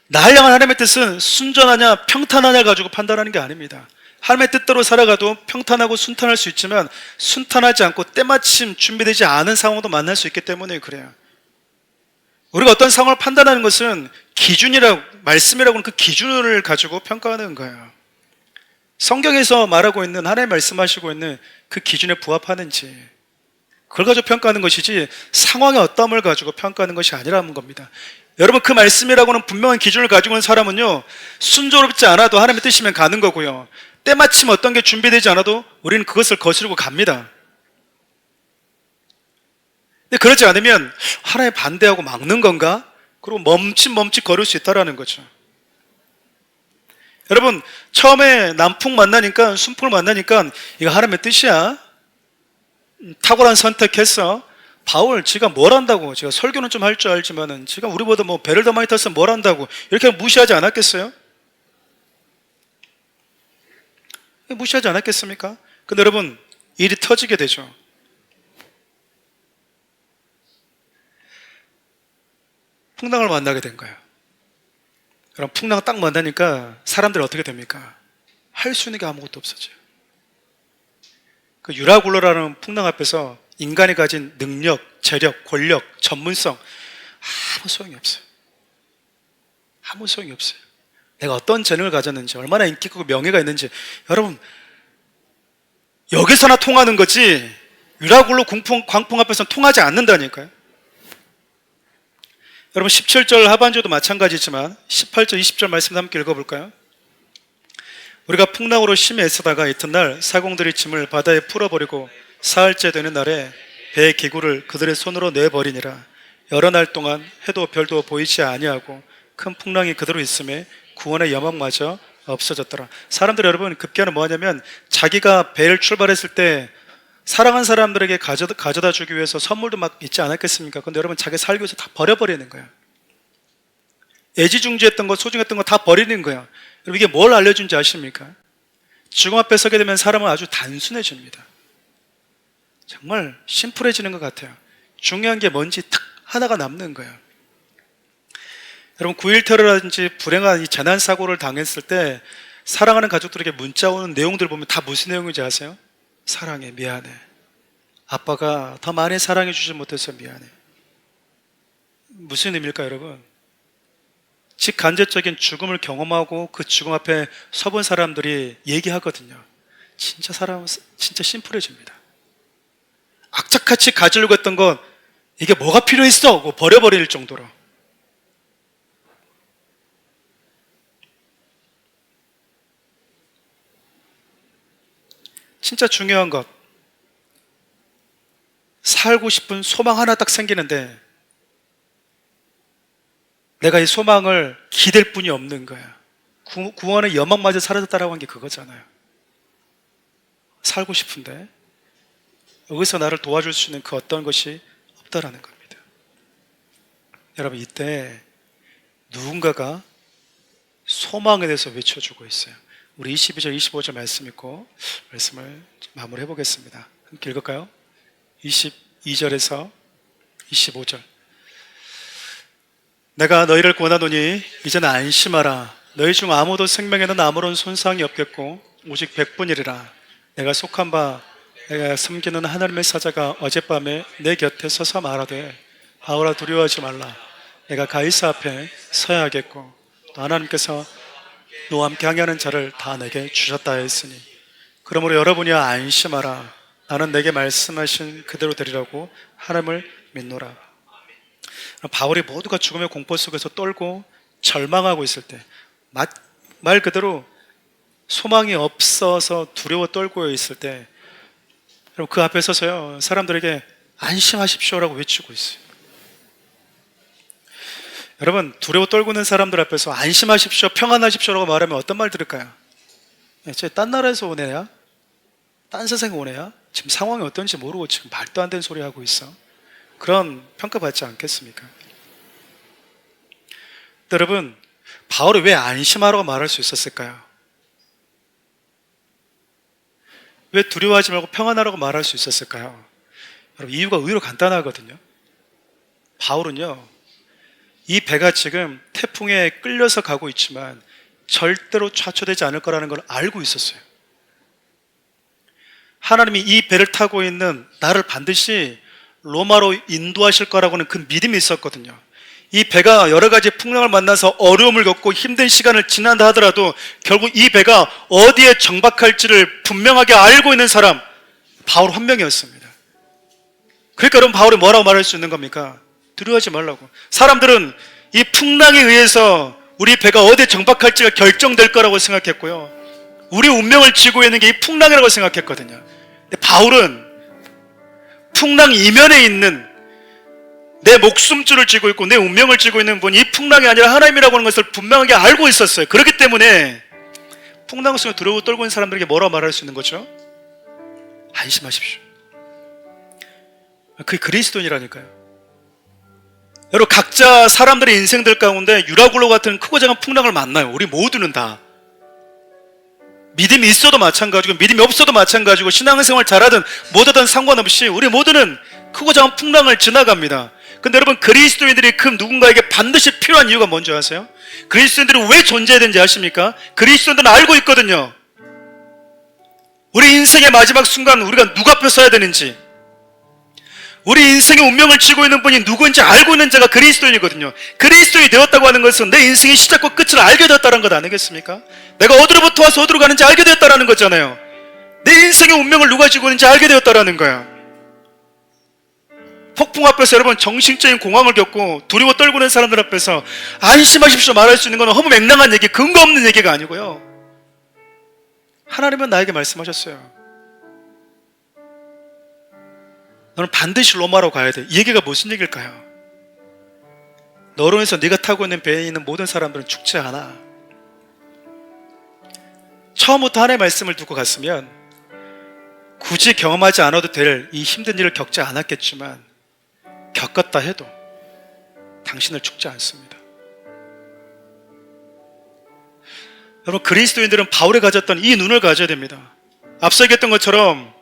나를 향한 하나님의 뜻은 순전하냐 평탄하냐 가지고 판단하는 게 아닙니다. 하나님의 뜻대로 살아가도 평탄하고 순탄할 수 있지만 순탄하지 않고 때마침 준비되지 않은 상황도 만날 수 있기 때문에 그래요. 우리가 어떤 상황을 판단하는 것은 기준이라고, 말씀이라고 하는 그 기준을 가지고 평가하는 거예요. 성경에서 말하고 있는, 하나님 말씀하시고 있는 그 기준에 부합하는지 그걸 가지고 평가하는 것이지 상황의 어떠함을 가지고 평가하는 것이 아니라는 겁니다. 여러분 그 말씀이라고는 분명한 기준을 가지고 있는 사람은요 순조롭지 않아도 하나님의 뜻이면 가는 거고요, 때마침 어떤 게 준비되지 않아도 우리는 그것을 거스르고 갑니다. 근데 그러지 않으면 하나님 반대하고 막는 건가? 그리고 멈칫 걸을 수 있다는 거죠. 여러분 처음에 남풍 만나니까, 순풍을 만나니까 이거 하나님의 뜻이야, 탁월한 선택했어. 바울 지가 뭘 한다고, 제가 설교는 좀 할 줄 알지만은 지가 우리보다 뭐 배를 더 많이 타서 뭘 한다고 이렇게 무시하지 않았겠어요? 무시하지 않았겠습니까? 근데 여러분 일이 터지게 되죠. 풍랑을 만나게 된 거예요. 그럼 풍랑 딱 만나니까 사람들이 어떻게 됩니까? 할 수 있는 게 아무것도 없어져요. 그 유라굴로라는 풍랑 앞에서 인간이 가진 능력, 재력, 권력, 전문성 아무 소용이 없어요. 아무 소용이 없어요. 내가 어떤 재능을 가졌는지, 얼마나 인기 있고 명예가 있는지 여러분 여기서나 통하는 거지 유라굴로 광풍 앞에서는 통하지 않는다니까요. 여러분 17절 하반절도 마찬가지지만 18절 20절 말씀 함께 읽어볼까요? 우리가 풍랑으로 심히 애쓰다가 이튿날 사공들이 짐을 바다에 풀어버리고 사흘째 되는 날에 배의 기구를 그들의 손으로 내버리니라. 여러 날 동안 해도 별도 보이지 아니하고 큰 풍랑이 그대로 있음에 구원의 여망마저 없어졌더라. 사람들이 여러분 급기야는 뭐하냐면 자기가 배를 출발했을 때 사랑한 사람들에게 가져다 주기 위해서 선물도 막 있지 않았겠습니까? 근데 여러분 자기 살기 위해서 다 버려버리는 거예요. 애지중지했던 거, 소중했던 거 다 버리는 거예요. 여러분 이게 뭘 알려준지 아십니까? 죽음 앞에 서게 되면 사람은 아주 단순해집니다. 정말 심플해지는 것 같아요. 중요한 게 뭔지 딱 하나가 남는 거예요. 여러분 9.1 테러라든지 불행한 이 재난사고를 당했을 때 사랑하는 가족들에게 문자 오는 내용들 보면 다 무슨 내용인지 아세요? 사랑해, 미안해. 아빠가 더 많이 사랑해 주지 못해서 미안해. 무슨 의미일까요, 여러분? 직간접적인 죽음을 경험하고 그 죽음 앞에 서본 사람들이 얘기하거든요. 진짜 사람은 진짜 심플해집니다. 악착같이 가지려고 했던 건 이게 뭐가 필요했어? 하고 버려버릴 정도로. 진짜 중요한 것, 살고 싶은 소망 하나 딱 생기는데 내가 이 소망을 기댈 뿐이 없는 거야. 구원의 여망마저 사라졌다라고 한 게 그거잖아요. 살고 싶은데 여기서 나를 도와줄 수 있는 그 어떤 것이 없다라는 겁니다. 여러분 이때 누군가가 소망에 대해서 외쳐주고 있어요. 우리 22절 25절 말씀 읽고 말씀을 마무리해 보겠습니다. 함께 읽을까요? 22절에서 25절. 내가 너희를 권하노니 이제는 안심하라. 너희 중 아무도 생명에는 아무런 손상이 없겠고 오직 백분이리라. 내가 속한 바 내가 섬기는 하나님의 사자가 어젯밤에 내 곁에 서서 말하되 바울아 두려워하지 말라. 내가 가이사 앞에 서야 하겠고 또 하나님께서 너와 함께 항해하는 자를 다 내게 주셨다 했으니 그러므로 여러분이 안심하라. 나는 내게 말씀하신 그대로 되리라고 하나님을 믿노라. 바울이 모두가 죽음의 공포 속에서 떨고 절망하고 있을 때 말 그대로 소망이 없어서 두려워 떨고 있을 때 여러분 그 앞에 서서요 사람들에게 안심하십시오라고 외치고 있어요. 여러분 두려워 떨고 있는 사람들 앞에서 안심하십시오, 평안하십시오라고 말하면 어떤 말 들을까요? 쟤 딴 나라에서 온 애야? 딴 세상에 온 애야? 지금 상황이 어떤지 모르고 지금 말도 안 되는 소리 하고 있어. 그런 평가받지 않겠습니까? 여러분 바울이 왜 안심하라고 말할 수 있었을까요? 왜 두려워하지 말고 평안하라고 말할 수 있었을까요? 여러분 이유가 의외로 간단하거든요. 바울은요 이 배가 지금 태풍에 끌려서 가고 있지만 절대로 좌초되지 않을 거라는 걸 알고 있었어요. 하나님이 이 배를 타고 있는 나를 반드시 로마로 인도하실 거라고는 그 믿음이 있었거든요. 이 배가 여러 가지 풍랑을 만나서 어려움을 겪고 힘든 시간을 지난다 하더라도 결국 이 배가 어디에 정박할지를 분명하게 알고 있는 사람 바울 한 명이었습니다. 그러니까 여러분 바울이 뭐라고 말할 수 있는 겁니까? 두려워하지 말라고. 사람들은 이 풍랑에 의해서 우리 배가 어디에 정박할지가 결정될 거라고 생각했고요, 우리 운명을 쥐고 있는 게 이 풍랑이라고 생각했거든요. 근데 바울은 풍랑 이면에 있는 내 목숨줄을 쥐고 있고 내 운명을 쥐고 있는 분이 이 풍랑이 아니라 하나님이라고 하는 것을 분명하게 알고 있었어요. 그렇기 때문에 풍랑 속에 두려워 떨고 있는 사람들에게 뭐라고 말할 수 있는 거죠? 안심하십시오. 그게 그리스도인이라니까요. 여러분 각자 사람들의 인생들 가운데 유라굴로 같은 크고 작은 풍랑을 만나요. 우리 모두는 다 믿음이 있어도 마찬가지고 믿음이 없어도 마찬가지고 신앙생활 잘하든 못하든 상관없이 우리 모두는 크고 작은 풍랑을 지나갑니다. 근데 여러분 그리스도인들이 그 누군가에게 반드시 필요한 이유가 뭔지 아세요? 그리스도인들이 왜 존재해야 되는지 아십니까? 그리스도인들은 알고 있거든요. 우리 인생의 마지막 순간 우리가 누구 앞에 서야 되는지, 우리 인생의 운명을 쥐고 있는 분이 누구인지 알고 있는 자가 그리스도인이거든요. 그리스도인이 되었다고 하는 것은 내 인생의 시작과 끝을 알게 되었다는 것 아니겠습니까? 내가 어디로부터 와서 어디로 가는지 알게 되었다는 거잖아요. 내 인생의 운명을 누가 지고 있는지 알게 되었다라는 거야. 폭풍 앞에서 여러분 정신적인 공황을 겪고 두려워 떨고 있는 사람들 앞에서 안심하십시오 말할 수 있는 건 허무맹랑한 얘기, 근거 없는 얘기가 아니고요. 하나님은 나에게 말씀하셨어요. 너는 반드시 로마로 가야 돼. 이 얘기가 무슨 얘기일까요? 너로 인해서 네가 타고 있는 배에 있는 모든 사람들은 죽지 않아. 처음부터 하나님의 말씀을 두고 갔으면 굳이 경험하지 않아도 될 이 힘든 일을 겪지 않았겠지만 겪었다 해도 당신을 죽지 않습니다. 여러분, 그리스도인들은 바울이 가졌던 이 눈을 가져야 됩니다. 앞서 얘기했던 것처럼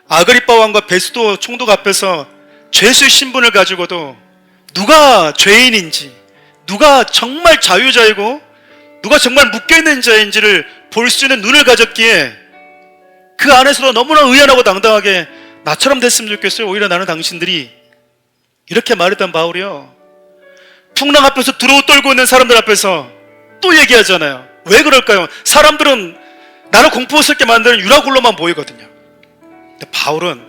아그리빠 왕과 베스도 총독 앞에서 죄수의 신분을 가지고도 누가 죄인인지, 누가 정말 자유자이고 누가 정말 묶여있는 자인지를 볼 수 있는 눈을 가졌기에 그 안에서도 너무나 의연하고 당당하게 나처럼 됐으면 좋겠어요. 오히려 나는 당신들이 이렇게 말했던 바울이요, 풍랑 앞에서 두려워 떨고 있는 사람들 앞에서 또 얘기하잖아요. 왜 그럴까요? 사람들은 나를 공포스럽게 만드는 유라굴로만 보이거든요. 근데 바울은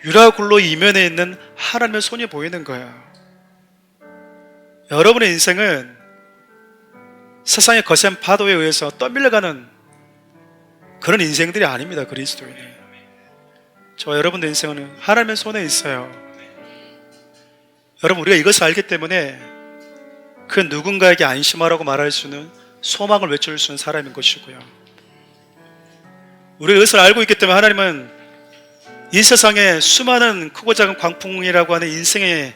유라굴로 이면에 있는 하나님의 손이 보이는 거예요. 여러분의 인생은 세상의 거센 파도에 의해서 떠밀려가는 그런 인생들이 아닙니다. 그리스도인이. 저와 여러분의 인생은 하나님의 손에 있어요. 여러분, 우리가 이것을 알기 때문에 그 누군가에게 안심하라고 말할 수 있는 소망을 외쳐줄 수 있는 사람인 것이고요. 우리가 이것을 알고 있기 때문에 하나님은 이 세상에 수많은 크고 작은 광풍이라고 하는 인생의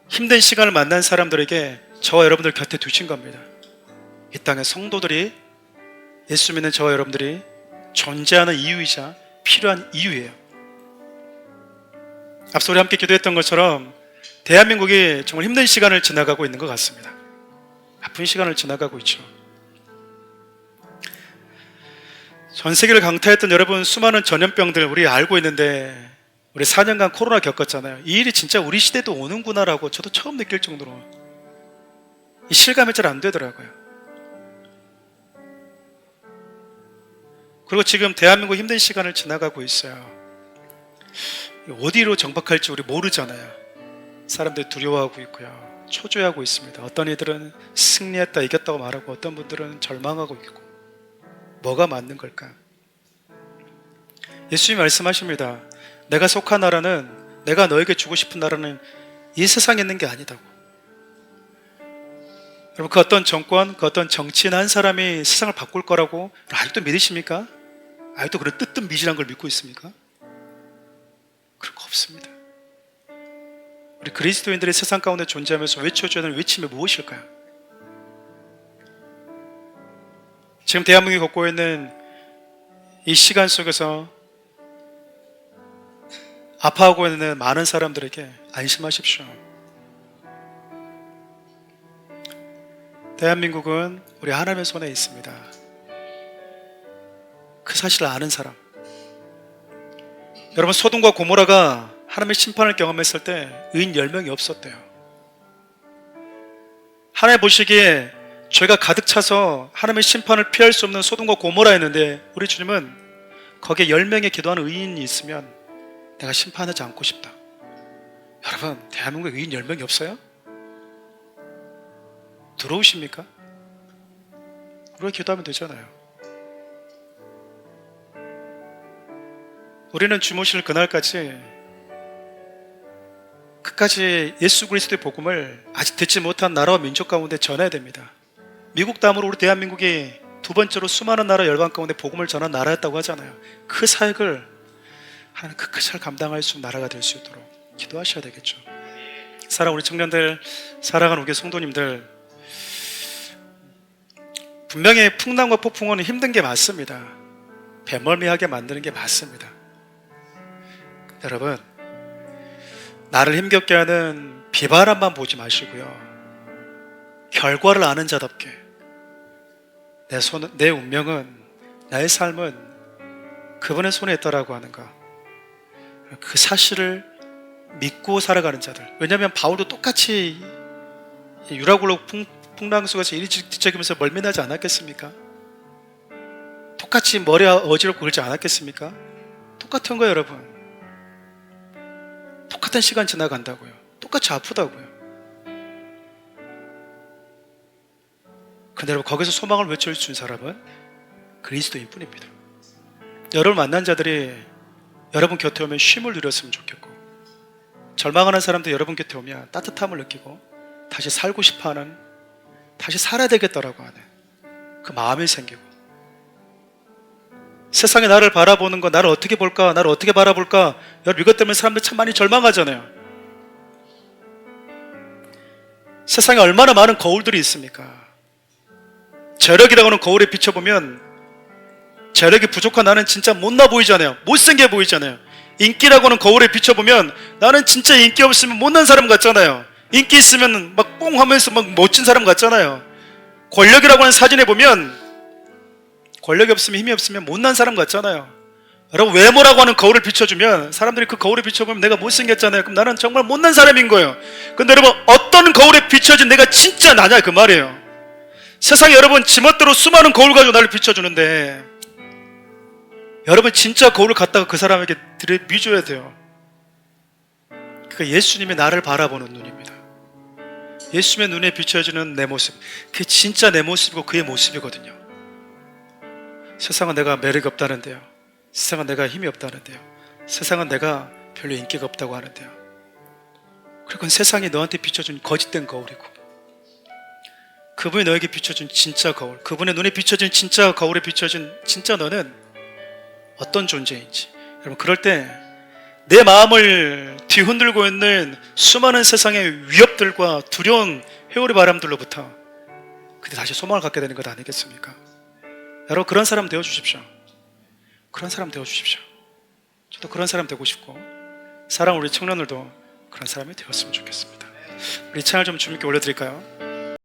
힘든 시간을 만난 사람들에게 저와 여러분들 곁에 두신 겁니다. 이 땅의 성도들이, 예수 믿는 저와 여러분들이 존재하는 이유이자 필요한 이유예요. 앞서 우리 함께 기도했던 것처럼 대한민국이 정말 힘든 시간을 지나가고 있는 것 같습니다. 아픈 시간을 지나가고 있죠. 전 세계를 강타했던 여러분, 수많은 전염병들 우리 알고 있는데 우리 4년간 코로나 겪었잖아요. 이 일이 진짜 우리 시대도 오는구나라고 저도 처음 느낄 정도로 이 실감이 잘 안 되더라고요. 그리고 지금 대한민국 힘든 시간을 지나가고 있어요. 어디로 정박할지 우리 모르잖아요. 사람들이 두려워하고 있고요, 초조해하고 있습니다. 어떤 이들은 승리했다, 이겼다고 말하고 어떤 분들은 절망하고 있고, 뭐가 맞는 걸까? 예수님이 말씀하십니다. 내가 속한 나라는, 내가 너에게 주고 싶은 나라는 이 세상에 있는 게 아니다고. 여러분, 그 어떤 정권, 그 어떤 정치인 한 사람이 세상을 바꿀 거라고 아직도 믿으십니까? 아직도 그런 뜨뜻 미진한 걸 믿고 있습니까? 그런 거 없습니다. 우리 그리스도인들이 세상 가운데 존재하면서 외쳐줘야 하는 외침이 무엇일까요? 지금 대한민국이 겪고 있는 이 시간 속에서 아파하고 있는 많은 사람들에게 안심하십시오. 대한민국은 우리 하나님의 손에 있습니다. 그 사실을 아는 사람. 여러분, 소돔과 고모라가 하나님의 심판을 경험했을 때 의인 10명이 없었대요. 하나님 보시기에 죄가 가득 차서 하나님의 심판을 피할 수 없는 소돔과 고모라였는데, 우리 주님은 거기에 10명의 기도하는 의인이 있으면 내가 심판하지 않고 싶다. 여러분, 대한민국에 의인 10명이 없어요? 들어오십니까? 우리가 기도하면 되잖아요. 우리는 주무실 그날까지 끝까지 예수 그리스도의 복음을 아직 듣지 못한 나라와 민족 가운데 전해야 됩니다. 미국 다음으로 우리 대한민국이 두 번째로 수많은 나라 열방 가운데 복음을 전한 나라였다고 하잖아요. 그 사역을 하나님 끝까지 잘 감당할 수 있는 나라가 될 수 있도록 기도하셔야 되겠죠. 사랑하는 우리 청년들, 사랑하는 우리 성도님들, 분명히 풍랑과 폭풍은 힘든 게 맞습니다. 배멀미하게 만드는 게 맞습니다. 여러분, 나를 힘겹게 하는 비바람만 보지 마시고요, 결과를 아는 자답게 내 운명은, 나의 삶은 그분의 손에 있다라고 하는 것, 그 사실을 믿고 살아가는 자들. 왜냐하면 바울도 똑같이 유라굴로 풍랑 속에서 이리뒤척이면서 멀미나지 않았겠습니까? 똑같이 머리 어지럽고 그러지 않았겠습니까? 똑같은 거예요, 여러분. 똑같은 시간 지나간다고요. 똑같이 아프다고요. 근데 여러분, 거기서 소망을 외쳐줄 수 있는 사람은 그리스도인 뿐입니다. 여러분 만난 자들이 여러분 곁에 오면 쉼을 누렸으면 좋겠고, 절망하는 사람도 여러분 곁에 오면 따뜻함을 느끼고 다시 살고 싶어하는, 다시 살아야 되겠다라고 하는 그 마음이 생기고, 세상이 나를 바라보는 거, 나를 어떻게 볼까, 나를 어떻게 바라볼까, 여러분 이것 때문에 사람들이 참 많이 절망하잖아요. 세상에 얼마나 많은 거울들이 있습니까? 재력이라고 하는 거울에 비춰보면 재력이 부족한 나는 진짜 못나 보이잖아요. 못생겨 보이잖아요. 인기라고 하는 거울에 비춰보면 나는 진짜 인기 없으면 못난 사람 같잖아요. 인기 있으면 막 뽕 하면서 막 멋진 사람 같잖아요. 권력이라고 하는 사진에 보면 권력이 없으면 힘이 없으면 못난 사람 같잖아요. 여러분 외모라고 하는 거울을 비춰주면 사람들이 그 거울에 비춰보면 내가 못생겼잖아요. 그럼 나는 정말 못난 사람인 거예요. 근데 여러분 어떤 거울에 비춰진 내가 진짜 나냐 그 말이에요. 세상에 여러분 지멋대로 수많은 거울 가지고 나를 비춰주는데 여러분 진짜 거울을 갖다가 그 사람에게 들이미줘야 돼요. 그러니까 예수님이 나를 바라보는 눈입니다. 예수님의 눈에 비춰지는 내 모습, 그게 진짜 내 모습이고 그의 모습이거든요. 세상은 내가 매력이 없다는데요, 세상은 내가 힘이 없다는데요, 세상은 내가 별로 인기가 없다고 하는데요, 그건 세상이 너한테 비춰준 거짓된 거울이고, 그분이 너에게 비춰준 진짜 거울, 그분의 눈에 비춰진 진짜 거울에 비춰진 진짜 너는 어떤 존재인지, 여러분 그럴 때 내 마음을 뒤흔들고 있는 수많은 세상의 위협들과 두려운 회오리 바람들로부터 그때 다시 소망을 갖게 되는 것 아니겠습니까? 여러분 그런 사람 되어주십시오. 그런 사람 되어주십시오. 저도 그런 사람 되고 싶고, 사랑 우리 청년들도 그런 사람이 되었으면 좋겠습니다. 우리 찬을 좀 주님께 올려드릴까요?